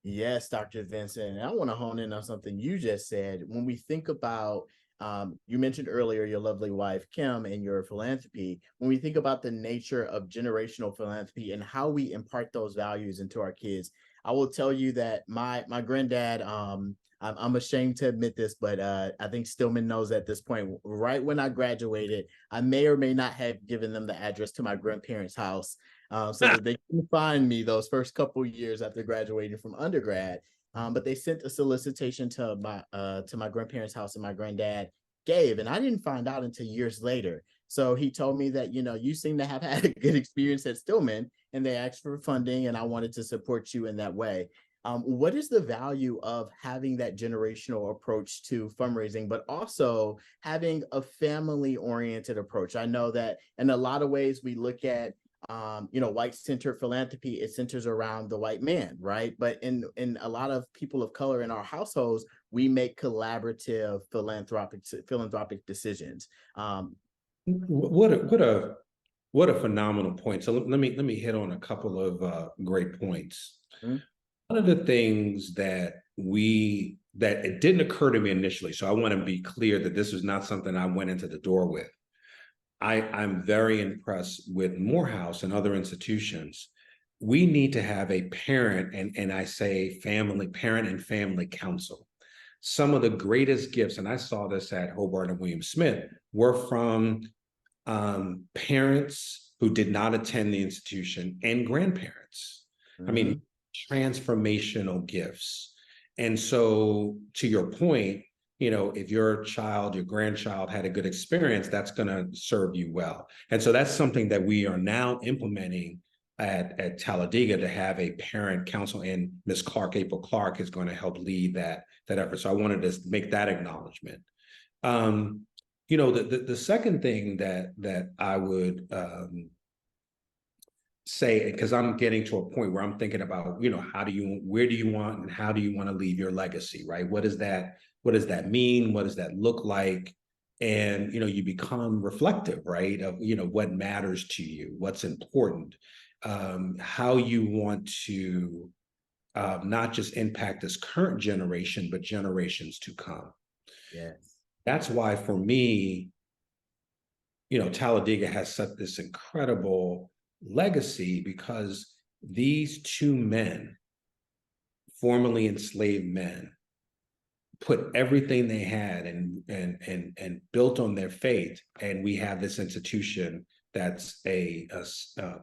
Yes, Dr. Vincent. And I want to hone in on something you just said. When we think about, you mentioned earlier your lovely wife, Kim, and your philanthropy. When we think about the nature of generational philanthropy and how we impart those values into our kids, I will tell you that my granddad, I'm ashamed to admit this, but I think Stillman knows at this point, right when I graduated, I may or may not have given them the address to my grandparents' house so that they can find me those first couple years after graduating from undergrad. But they sent a solicitation to my grandparents' house, and my granddad gave, and I didn't find out until years later. So he told me that, you seem to have had a good experience at Stillman, and they asked for funding, and I wanted to support you in that way. What is the value of having that generational approach to fundraising, but also having a family-oriented approach? I know that in a lot of ways we look at white-centered philanthropy, it centers around the white man, right? But in a lot of people of color in our households, we make collaborative philanthropic decisions. What a phenomenal point. So let me hit on a couple of great points. Mm-hmm. One of the things that it didn't occur to me initially, so I want to be clear that this is not something I went into the door with. I'm very impressed with Morehouse and other institutions. We need to have a parent, and I say parent and family council. Some of the greatest gifts, and I saw this at Hobart and William Smith, were from parents who did not attend the institution and grandparents. Mm-hmm. I mean, transformational gifts. And so to your point, if your grandchild had a good experience, that's going to serve you well. And so that's something that we are now implementing at Talladega, to have a parent council, and Ms. April Clark, is going to help lead that effort. So I wanted to make that acknowledgement. The second thing that I would say, because I'm getting to a point where I'm thinking about, where do you want and how do you want to leave your legacy, right? What does that mean? What does that look like? And, you become reflective, right? Of, what matters to you, what's important, how you want to not just impact this current generation, but generations to come. Yes. That's why for me, Talladega has set this incredible legacy, because these two men, formerly enslaved men, put everything they had and built on their faith, and we have this institution that's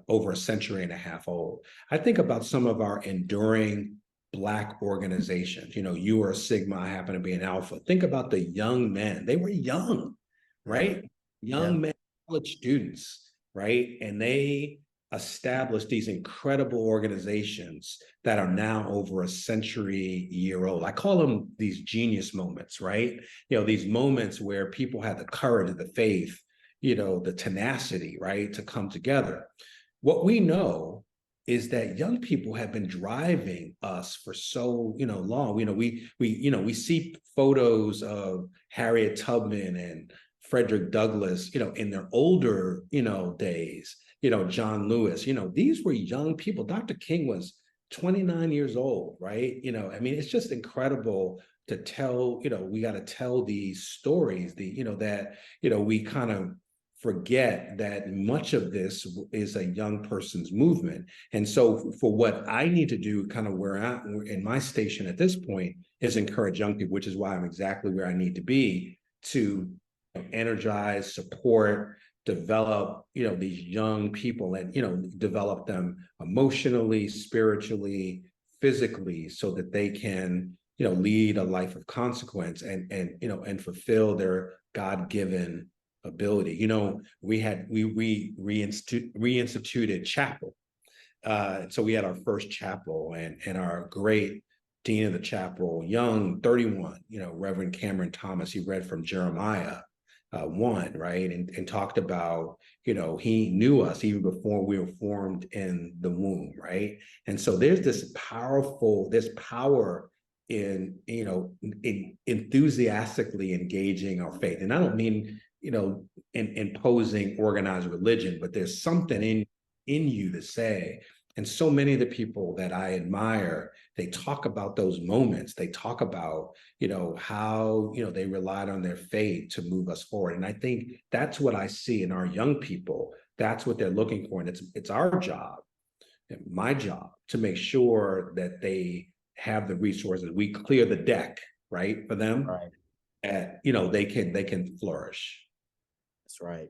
over a century and a half old. I think about some of our enduring Black organizations. You are a Sigma, I happen to be an Alpha. Think about the young men. They were young, right? Young men, college students, right? And they established these incredible organizations that are now over a century-year old. I call them these genius moments, right? These moments where people had the courage, the faith, the tenacity, right, to come together. What we know is that young people have been driving us for so, long. We see photos of Harriet Tubman and Frederick Douglass, in their older, days, John Lewis, these were young people. Dr. King was 29 years old, right? I mean, it's just incredible to tell, we got to tell these stories, we kind of forget that much of this is a young person's movement. And so for what I need to do, kind of where I'm in my station at this point, is encourage young people, which is why I'm exactly where I need to be to energize, support, develop, these young people and, develop them emotionally, spiritually, physically, so that they can, lead a life of consequence and fulfill their God-given ability. We reinstituted chapel. So we had our first chapel, and our great dean of the chapel, young 31, Reverend Cameron Thomas, he read from Jeremiah 1, right? And talked about, he knew us even before we were formed in the womb, right? And so there's this power in, enthusiastically engaging our faith. And I don't mean, in imposing organized religion, but there's something in you to say. And so many of the people that I admire, they talk about those moments. They talk about, how, they relied on their faith to move us forward. And I think that's what I see in our young people. That's what they're looking for. And it's our job, my job, to make sure that they have the resources. We clear the deck, right, for them. Right. And, they can flourish. That's right.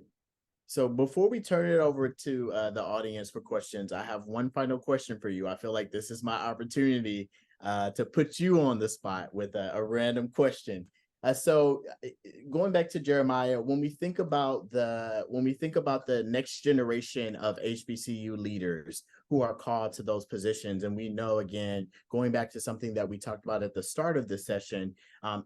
So before we turn it over to the audience for questions, I have one final question for you. I feel like this is my opportunity to put you on the spot with a random question. So going back to Jeremiah, when we think about the next generation of HBCU leaders who are called to those positions, and we know, again, going back to something that we talked about at the start of the session,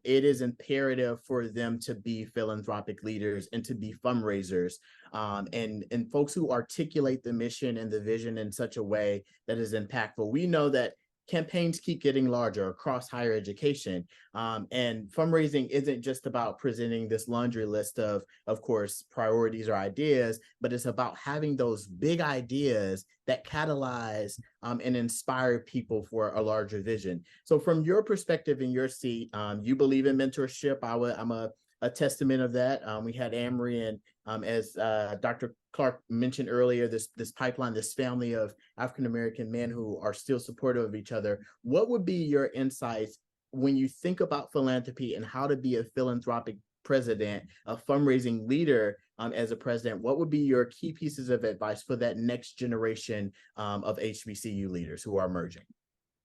it is imperative for them to be philanthropic leaders and to be fundraisers, and folks who articulate the mission and the vision in such a way that is impactful. We know that campaigns keep getting larger across higher education. And fundraising isn't just about presenting this laundry list of course, priorities or ideas, but it's about having those big ideas that catalyze and inspire people for a larger vision. So from your perspective in your seat, you believe in mentorship. I'm a testament of that. We had Amory and as Dr. Clark mentioned earlier, this pipeline, this family of African-American men who are still supportive of each other. What would be your insights when you think about philanthropy and how to be a philanthropic president, a fundraising leader as a president? What would be your key pieces of advice for that next generation of HBCU leaders who are emerging?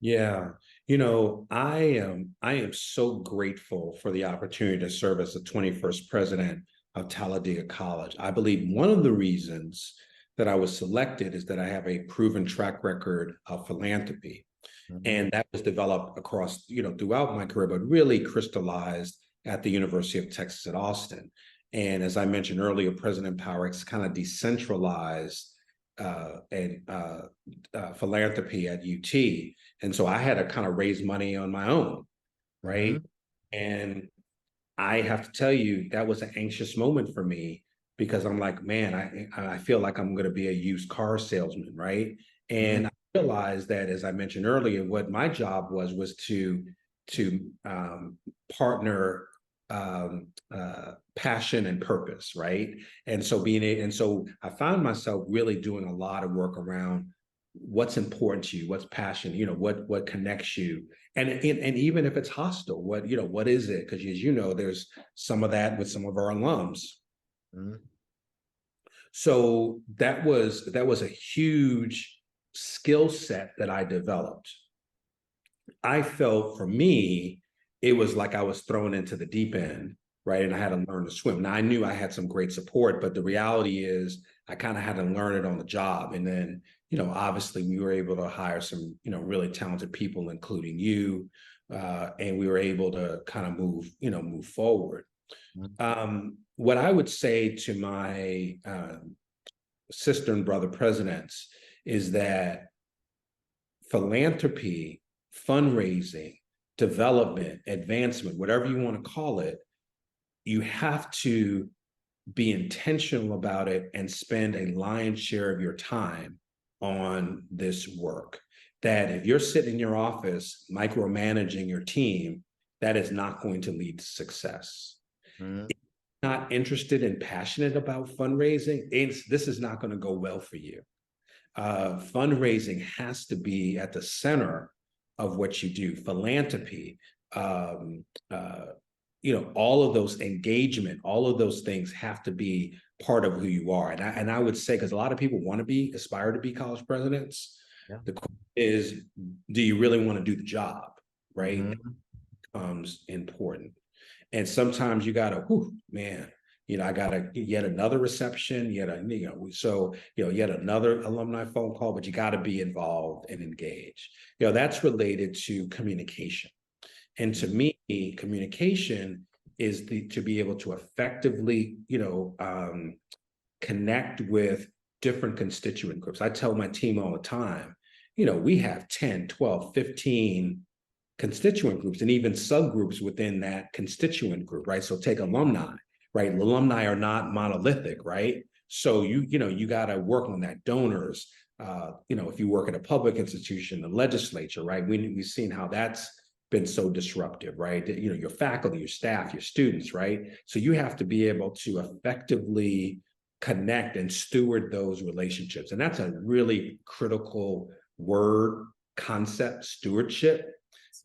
Yeah, I am so grateful for the opportunity to serve as the 21st president of Talladega College. I believe one of the reasons that I was selected is that I have a proven track record of philanthropy. Mm-hmm. And that was developed across, throughout my career, but really crystallized at the University of Texas at Austin. And as I mentioned earlier, President Powerx kind of decentralized philanthropy at UT. And so I had to kind of raise money on my own, right? Mm-hmm. And I have to tell you, that was an anxious moment for me because I'm like, man, I feel like I'm going to be a used car salesman, right? And mm-hmm. I realized that, as I mentioned earlier, what my job was to partner passion and purpose, right? And so I found myself really doing a lot of work around what's important to you, what's passion, what connects you, and even if it's hostile, what is it? Because as you know, there's some of that with some of our alums. Mm-hmm. So that was a huge skill set that I developed. I felt for me, it was like I was thrown into the deep end, right? And I had to learn to swim. Now I knew I had some great support, but the reality is I kind of had to learn it on the job. And then, obviously we were able to hire some, really talented people, including you, and we were able to kind of move forward. Mm-hmm. What I would say to my sister and brother presidents is that philanthropy, fundraising, development, advancement, whatever you want to call it, you have to be intentional about it and spend a lion's share of your time on this work. That if you're sitting in your office micromanaging your team, that is not going to lead to success. Mm-hmm. If you're not interested and passionate about fundraising, this is not going to go well for you. Fundraising has to be at the center of what you do. Philanthropy, all of those engagement, all of those things have to be part of who you are. And I would say, because a lot of people want to aspire to be college presidents. Yeah. The question is, do you really want to do the job? Right? Mm-hmm. Becomes important. And sometimes you gotta, man, I got yet another reception, yet another alumni phone call, but you got to be involved and engaged. That's related to communication. And to me, communication is to be able to effectively, connect with different constituent groups. I tell my team all the time, we have 10, 12, 15 constituent groups and even subgroups within that constituent group, right? So take alumni, right? Alumni are not monolithic, right? So you got to work on that. Donors, if you work at a public institution, the legislature, right? We've seen how that's been so disruptive, right? Your faculty, your staff, your students, right? So you have to be able to effectively connect and steward those relationships. And that's a really critical word, concept, stewardship,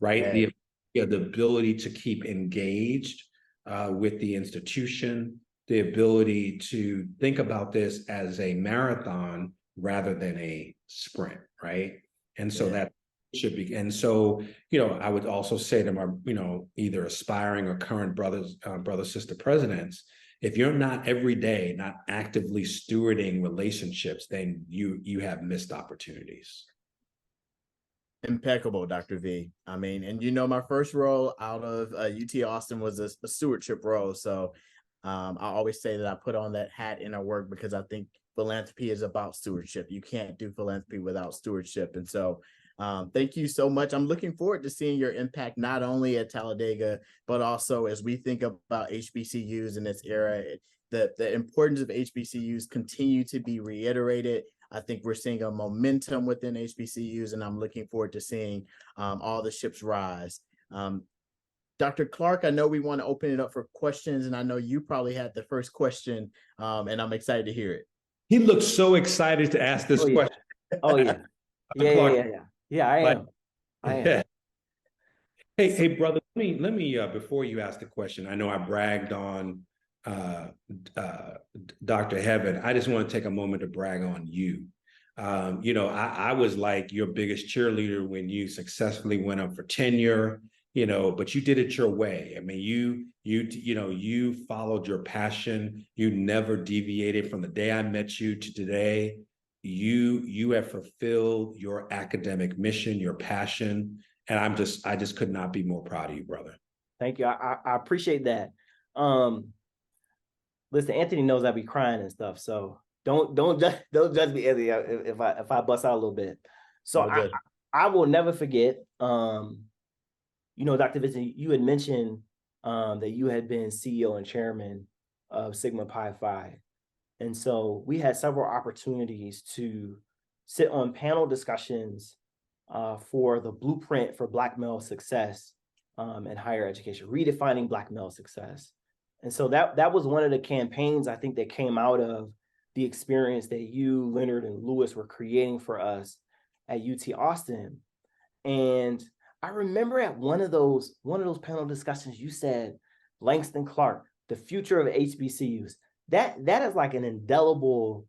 right? Yeah. The ability to keep engaged with the institution, the ability to think about this as a marathon rather than a sprint, right? And so that should be, and so, I would also say to my, either aspiring or current sister presidents, if you're not every day, not actively stewarding relationships, then you have missed opportunities. Impeccable, Dr. V. I mean, and my first role out of UT Austin was a stewardship role. So I always say that I put on that hat in our work because I think philanthropy is about stewardship. You can't do philanthropy without stewardship. And so thank you so much. I'm looking forward to seeing your impact, not only at Talladega, but also as we think about HBCUs in this era. The importance of HBCUs continue to be reiterated. I think we're seeing a momentum within HBCUs, and I'm looking forward to seeing all the ships rise. Dr. Clark, I know we want to open it up for questions, and I know you probably had the first question, and I'm excited to hear it. He looks so excited to ask this question. Oh, yeah. Yeah, I am. I am. Hey, brother, let me before you ask the question, I know I bragged on Dr. Heaven. I just want to take a moment to brag on you. I was like your biggest cheerleader when you successfully went up for tenure, but you did it your way. I mean, you followed your passion. You never deviated from the day I met you to today. You have fulfilled your academic mission, your passion, and I just could not be more proud of you, brother. Thank you. I appreciate that. Listen, Anthony knows I be crying and stuff, so don't judge me, Anthony, if I bust out a little bit. So I will never forget. Dr. Vincent, you had mentioned that you had been CEO and chairman of Sigma Pi Phi, and so we had several opportunities to sit on panel discussions for the blueprint for Black male success in higher education, redefining Black male success. And so that was one of the campaigns, I think, that came out of the experience that you, Leonard, and Lewis were creating for us at UT Austin. And I remember at one of those panel discussions, you said, Langston Clark, the future of HBCUs. That is like an indelible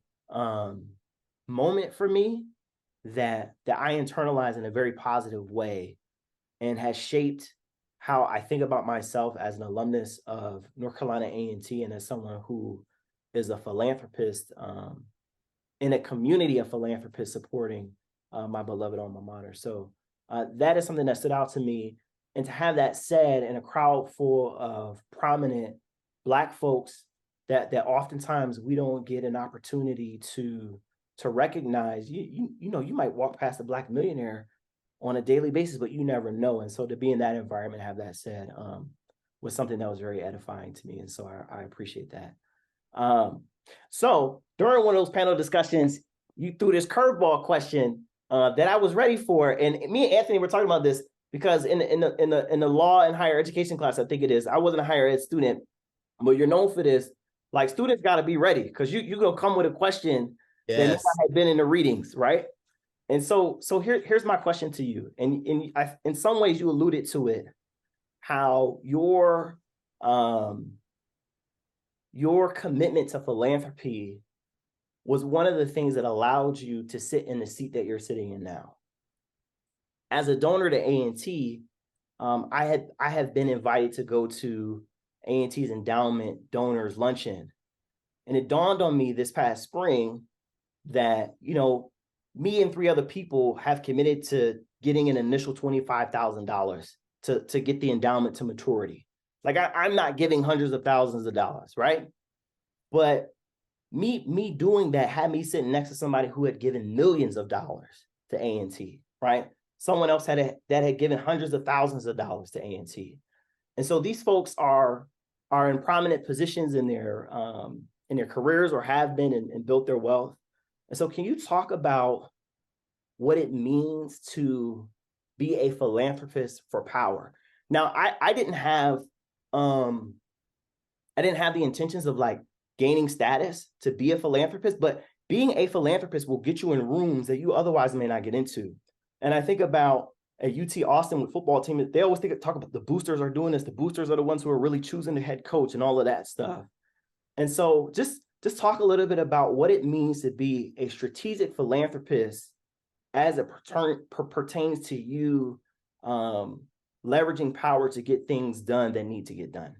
moment for me that I internalized in a very positive way and has shaped how I think about myself as an alumnus of North Carolina A&T and as someone who is a philanthropist in a community of philanthropists supporting my beloved alma mater. So that is something that stood out to me. And to have that said in a crowd full of prominent Black folks that oftentimes we don't get an opportunity to recognize, you might walk past a Black millionaire on a daily basis, but you never know. And so to be in that environment, have that said, was something that was very edifying to me. And so I appreciate that. So during one of those panel discussions, you threw this curveball question that I was ready for. And me and Anthony were talking about this because in the law and higher education class, I think it is, I wasn't a higher ed student, but you're known for this. Like, students got to be ready, because you're going to come with a question that never had been in the readings, right? And so here's my question to you. And in some ways you alluded to it, how your commitment to philanthropy was one of the things that allowed you to sit in the seat that you're sitting in now. As a donor to A&T, I have been invited to go to A&T's endowment donors luncheon. And it dawned on me this past spring that, me and 3 other people have committed to getting an initial $25,000 to get the endowment to maturity. Like, I'm not giving hundreds of thousands of dollars, right? But me doing that had me sitting next to somebody who had given millions of dollars to A&T, right? Someone else that had given hundreds of thousands of dollars to A&T. And so these folks are in prominent positions in their careers, or have been, and built their wealth. And so can you talk about what it means to be a philanthropist for power? Now, I didn't have the intentions of like gaining status to be a philanthropist, but being a philanthropist will get you in rooms that you otherwise may not get into. And I think about at UT Austin with football team, they always talk about the boosters are doing this. The boosters are the ones who are really choosing the head coach and all of that stuff. And so just talk a little bit about what it means to be a strategic philanthropist as it pertains to you leveraging power to get things done that need to get done.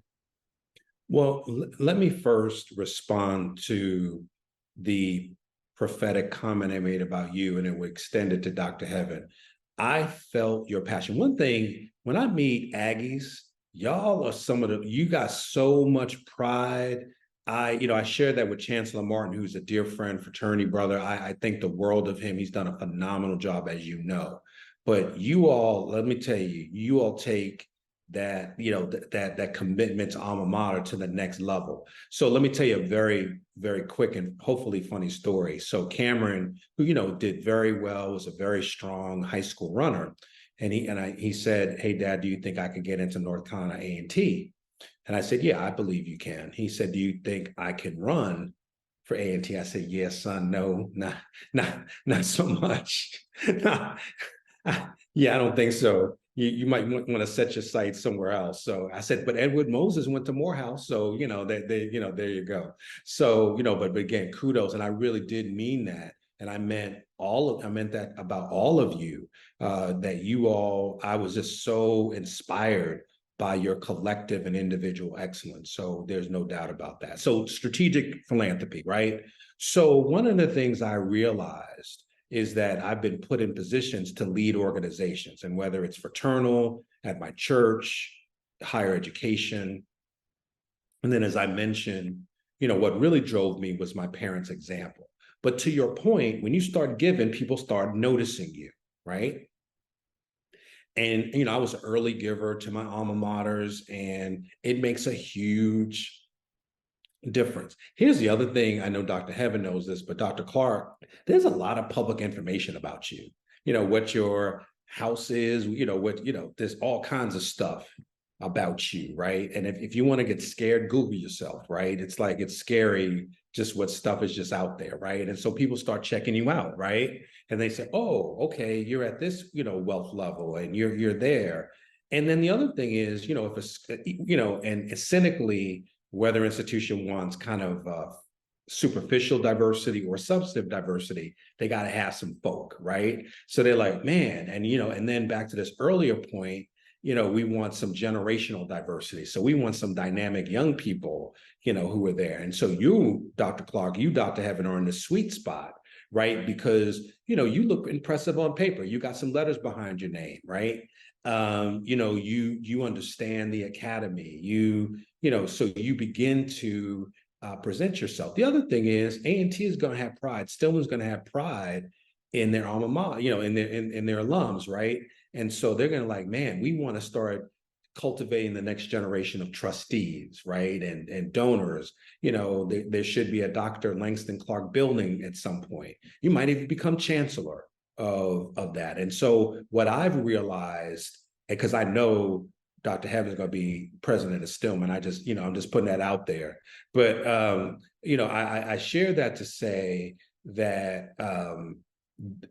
Well, let me first respond to the prophetic comment I made about you, and it would extend it to Dr. Heaven. I felt your passion. One thing, when I meet Aggies, y'all are you got so much pride. I shared that with Chancellor Martin, who's a dear friend, fraternity brother. I think the world of him. He's done a phenomenal job, as you know. But you all, let me tell you, you all take that, that commitment to alma mater to the next level. So let me tell you a very, very quick and hopefully funny story. So Cameron, who, did very well, was a very strong high school runner. And he said, "Hey, Dad, do you think I could get into North Carolina A&T?" And I said, "Yeah, I believe you can." He said, "Do you think I can run for A&T?" I said, "Yes, son. No, not so much." Yeah, I don't think so. You might want to set your sights somewhere else. So I said, "But Edward Moses went to Morehouse, so there you go." So but again, kudos, and I really did mean that, and I meant that about all of you. That you all, I was just so inspired by your collective and individual excellence. So there's no doubt about that. So strategic philanthropy, right? So one of the things I realized is that I've been put in positions to lead organizations, and whether it's fraternal, at my church, higher education. And then, as I mentioned, what really drove me was my parents' example. But to your point, when you start giving, people start noticing you, right? And, I was an early giver to my alma maters, and it makes a huge difference. Here's the other thing. I know Dr. Heaven knows this, but Dr. Clark, there's a lot of public information about you. What your house is, there's all kinds of stuff about you, right? And if you want to get scared, Google yourself, right? It's like, it's scary just what stuff is just out there, right? And so people start checking you out, right? And they say, "Oh, okay, you're at this, wealth level, and you're there." And then the other thing is, if it's, and cynically, whether institution wants kind of superficial diversity or substantive diversity, they got to have some folk, right? So they're like, "Man," and then back to this earlier point, we want some generational diversity. So we want some dynamic young people, who are there. And so you, Dr. Clark, you, Dr. Heaven, are in the sweet spot, right? Because, you look impressive on paper. You got some letters behind your name, right? You understand the academy, so you begin to present yourself. The other thing is A&T is going to have pride. Stillman's going to have pride in their alma mater, in their alums, right? And so they're gonna like, man, we want to start cultivating the next generation of trustees, right? And donors. There should be a Dr. Langston Clark building at some point. You might even become chancellor of that. And so what I've realized, because I know Dr. Heaven's going to be president of Stillman, I'm just putting that out there. But I share that to say that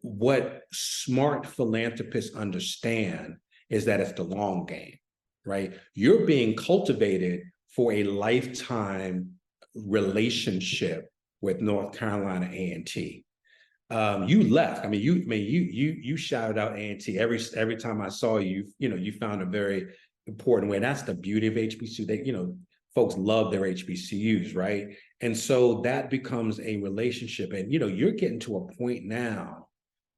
what smart philanthropists understand is that it's the long game, right? You're being cultivated for a lifetime relationship with North Carolina A&T. You left. I mean, you shouted out A&T every time I saw you. You found a very important way. And that's the beauty of HBCU. They, folks love their HBCUs, right? And so that becomes a relationship. And you're getting to a point now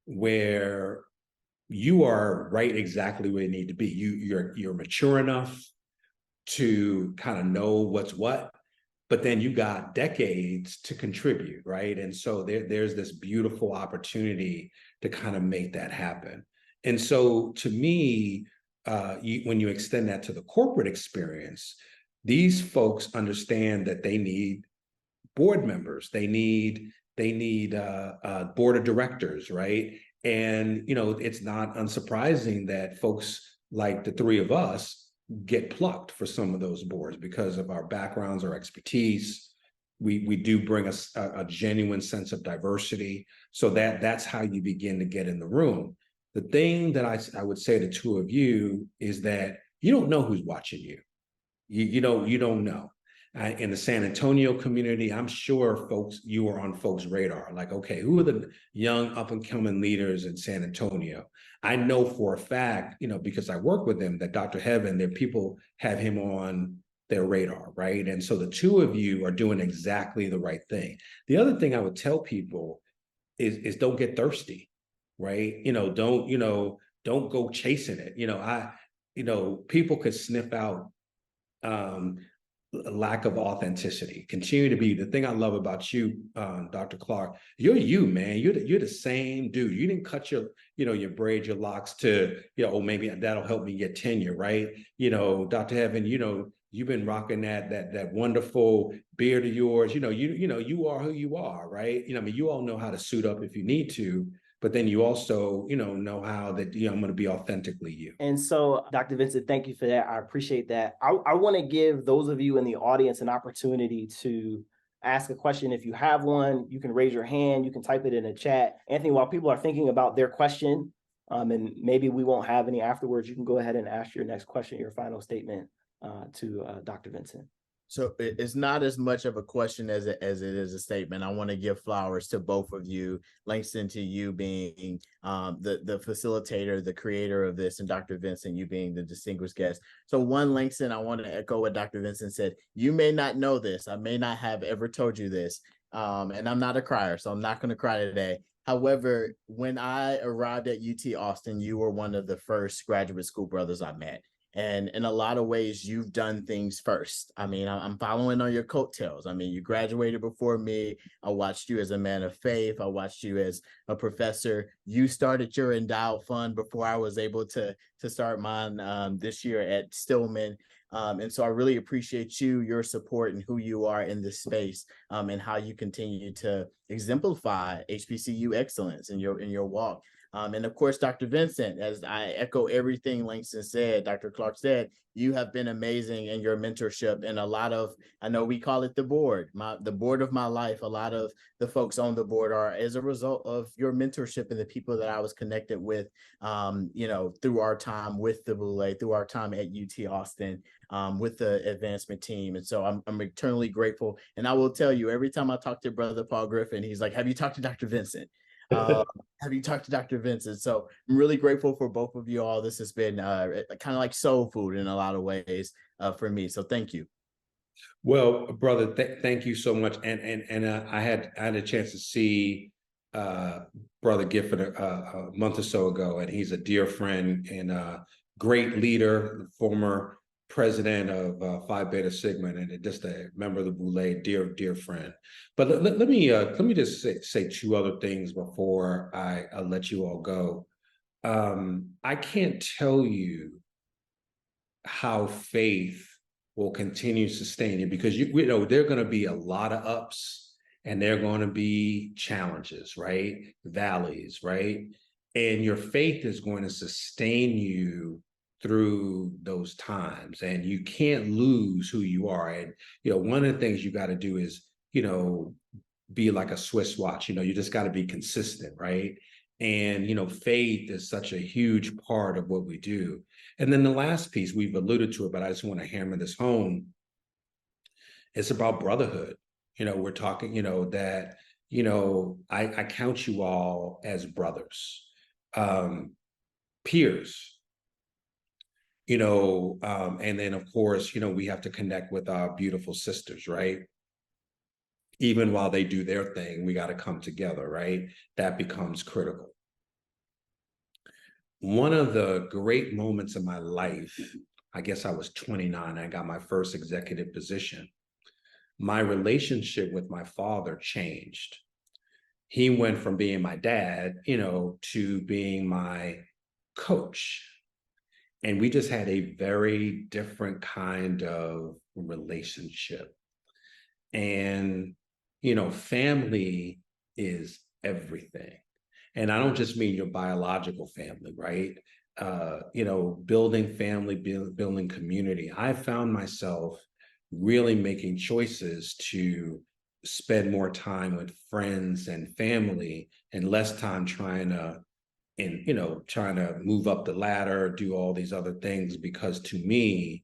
where you are right exactly where you need to be. You're mature enough to kind of know what's what, but then you got decades to contribute, right? And so there's this beautiful opportunity to kind of make that happen. And so to me, when you extend that to the corporate experience, these folks understand that they need board members, they need board of directors, right? And it's not unsurprising that folks like the three of us get plucked for some of those boards because of our backgrounds, our expertise. We do bring a genuine sense of diversity. So that's how you begin to get in the room. The thing that I would say to two of you is that you don't know who's watching you. You don't know. In the San Antonio community, I'm sure you are on folks' radar. Like, okay, who are the young up and coming leaders in San Antonio? I know for a fact, because I work with them, that Dr. Heaven, their people have him on their radar, right? And so the two of you are doing exactly the right thing. The other thing I would tell people is don't get thirsty, right? Don't go chasing it. People could sniff out lack of authenticity. Continue to be the thing I love about you, Dr. Clark. You're you, man. You're the same dude. You didn't cut your braid, your locks to, maybe that'll help me get tenure, right? Dr. Heaven, you've been rocking that wonderful beard of yours. You are who you are, right? You all know how to suit up if you need to, but then you also, know how that, I'm going to be authentically you. And so, Dr. Vincent, thank you for that. I appreciate that. I want to give those of you in the audience an opportunity to ask a question. If you have one, you can raise your hand. You can type it in the chat. Anthony, while people are thinking about their question, and maybe we won't have any afterwards, you can go ahead and ask your next question, your final statement to Dr. Vincent. So it's not as much of a question as it is a statement. I want to give flowers to both of you, Langston, to you being the facilitator, the creator of this, and Dr. Vincent, you being the distinguished guest. So Langston, I want to echo what Dr. Vincent said. You may not know this. I may not have ever told you this, and I'm not a crier, so I'm not going to cry today. However, when I arrived at UT Austin, you were one of the first graduate school brothers I met. And in a lot of ways, you've done things first. I mean, I'm following on your coattails. I mean, you graduated before me. I watched you as a man of faith. I watched you as a professor. You started your endowed fund before I was able to start mine this year at Stillman. And so I really appreciate your support and who you are in this space, and how you continue to exemplify HBCU excellence in your walk. And of course, Dr. Vincent, as I echo everything Langston said, Dr. Clark said, you have been amazing in your mentorship, and a lot of, I know we call it the board of my life. A lot of the folks on the board are as a result of your mentorship and the people that I was connected with, through our time with the Boulay, through our time at UT Austin, with the advancement team. And so I'm eternally grateful. And I will tell you, every time I talk to Brother Paul Griffin, he's like, have you talked to Dr. Vincent? Have you talked to Dr. Vincent? So I'm really grateful for both of you all. This has been kind of like soul food in a lot of ways for me. So thank you. Well, brother, thank you so much. And I had a chance to see Brother Gifford a month or so ago, and he's a dear friend and a great leader, former president of Phi Beta Sigma, and just a member of the Boule, dear friend. But let me just say two other things before I let you all go. I can't tell you how faith will continue to sustain you, because you know there are going to be a lot of ups and there are going to be challenges, right? Valleys, right? And your faith is going to sustain you through those times, and you can't lose who you are. And you know, one of the things you got to do is, you know, be like a Swiss watch. You know, you just got to be consistent, right? And you know, faith is such a huge part of what we do. And then the last piece, we've alluded to it, but I just want to hammer this home. It's about brotherhood. You know, we're talking, you know, that, you know, I count you all as brothers, peers, you know, and then of course, you know, we have to connect with our beautiful sisters, right? Even while they do their thing, we got to come together, right? That becomes critical. One of the great moments of my life, I guess I was 29, I got my first executive position. My relationship with my father changed. He went from being my dad, you know, to being my coach. And we just had a very different kind of relationship. And, you know, family is everything. And I don't just mean your biological family, right? You know, building family, building community. I found myself really making choices to spend more time with friends and family and less time trying to move up the ladder, do all these other things, because to me,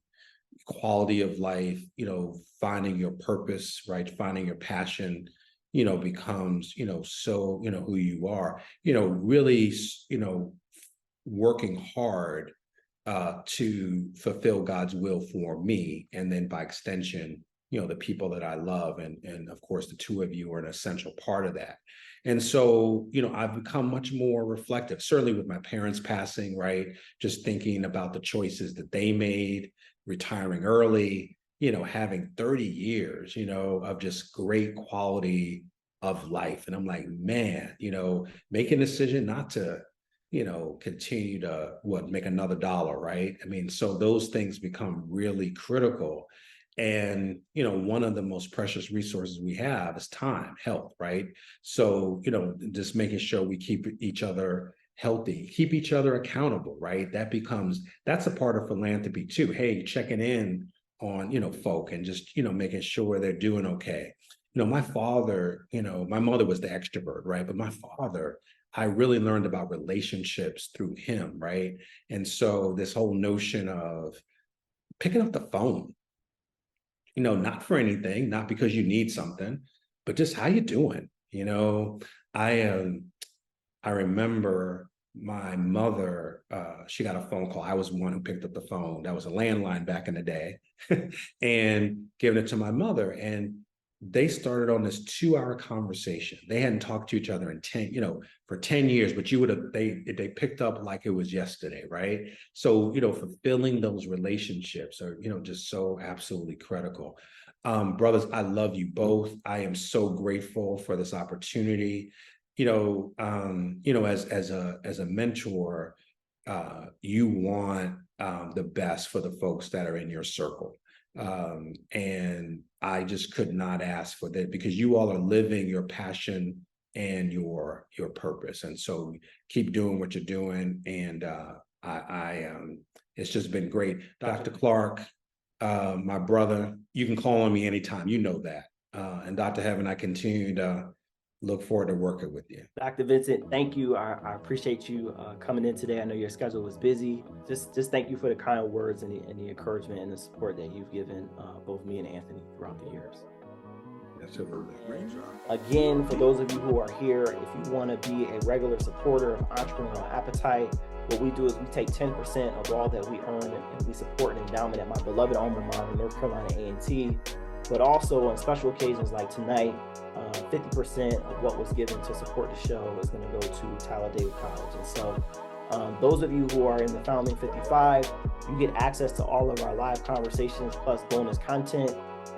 quality of life, you know, finding your purpose, right? Finding your passion, you know, becomes, you know, so, you know, who you are, you know, really, you know, working hard to fulfill God's will for me. And then by extension, you know, the people that I love. And of course, the two of you are an essential part of that. And so, you know, I've become much more reflective, certainly with my parents passing, right? Just thinking about the choices that they made, retiring early, you know, having 30 years, you know, of just great quality of life. And I'm like, man, you know, make a decision not to, you know, continue to make another dollar, right? I mean, so those things become really critical. And, you know, one of the most precious resources we have is time, health, right? So, you know, just making sure we keep each other healthy, keep each other accountable, right? That's a part of philanthropy too. Hey, checking in on, you know, folk and just, you know, making sure they're doing okay. You know, my father, you know, my mother was the extrovert, right? But my father, I really learned about relationships through him, right? And so this whole notion of picking up the phone, you know, not for anything, not because you need something, but just how you doing? You know, I remember my mother, she got a phone call. I was one who picked up the phone. That was a landline back in the day, and giving it to my mother. And they started on this 2-hour conversation. They hadn't talked to each other in 10, you know, for 10 years, but they picked up like it was yesterday, right? So, you know, fulfilling those relationships are, you know, just so absolutely critical. Brothers, I love you both. I am so grateful for this opportunity. You know, as a mentor, you want the best for the folks that are in your circle. And I just could not ask for that, because you all are living your passion and your purpose. And so keep doing what you're doing. And it's just been great. Dr. Clark, my brother, you can call on me anytime, you know that. And Dr. Heaven, I continue to look forward to working with you. Dr. Vincent, thank you. I appreciate you coming in today. I know your schedule was busy. Just thank you for the kind words and the encouragement and the support that you've given both me and Anthony throughout the years. Absolutely. Again, for those of you who are here, if you want to be a regular supporter of Entrepreneurial Appetite, what we do is we take 10% of all that we earn and we support an endowment at my beloved alma mater, North Carolina A&T. But also on special occasions like tonight, 50% of what was given to support the show is going to go to Talladega College. And so Those of you who are in the Founding 55, you get access to all of our live conversations plus bonus content.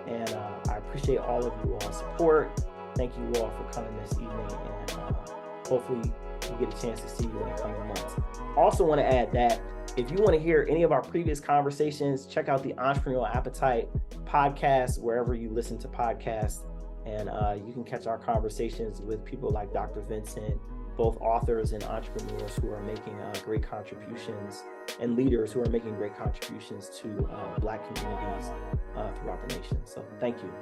And I appreciate all of you all's support. Thank you all for coming this evening, and hopefully we get a chance to see you in the coming months. Also want to add that if you want to hear any of our previous conversations, check out the Entrepreneurial Appetite podcast wherever you listen to podcasts, and you can catch our conversations with people like Dr. Vincent, both authors and entrepreneurs who are making great contributions, and leaders who are making great contributions to Black communities throughout the nation. So thank you.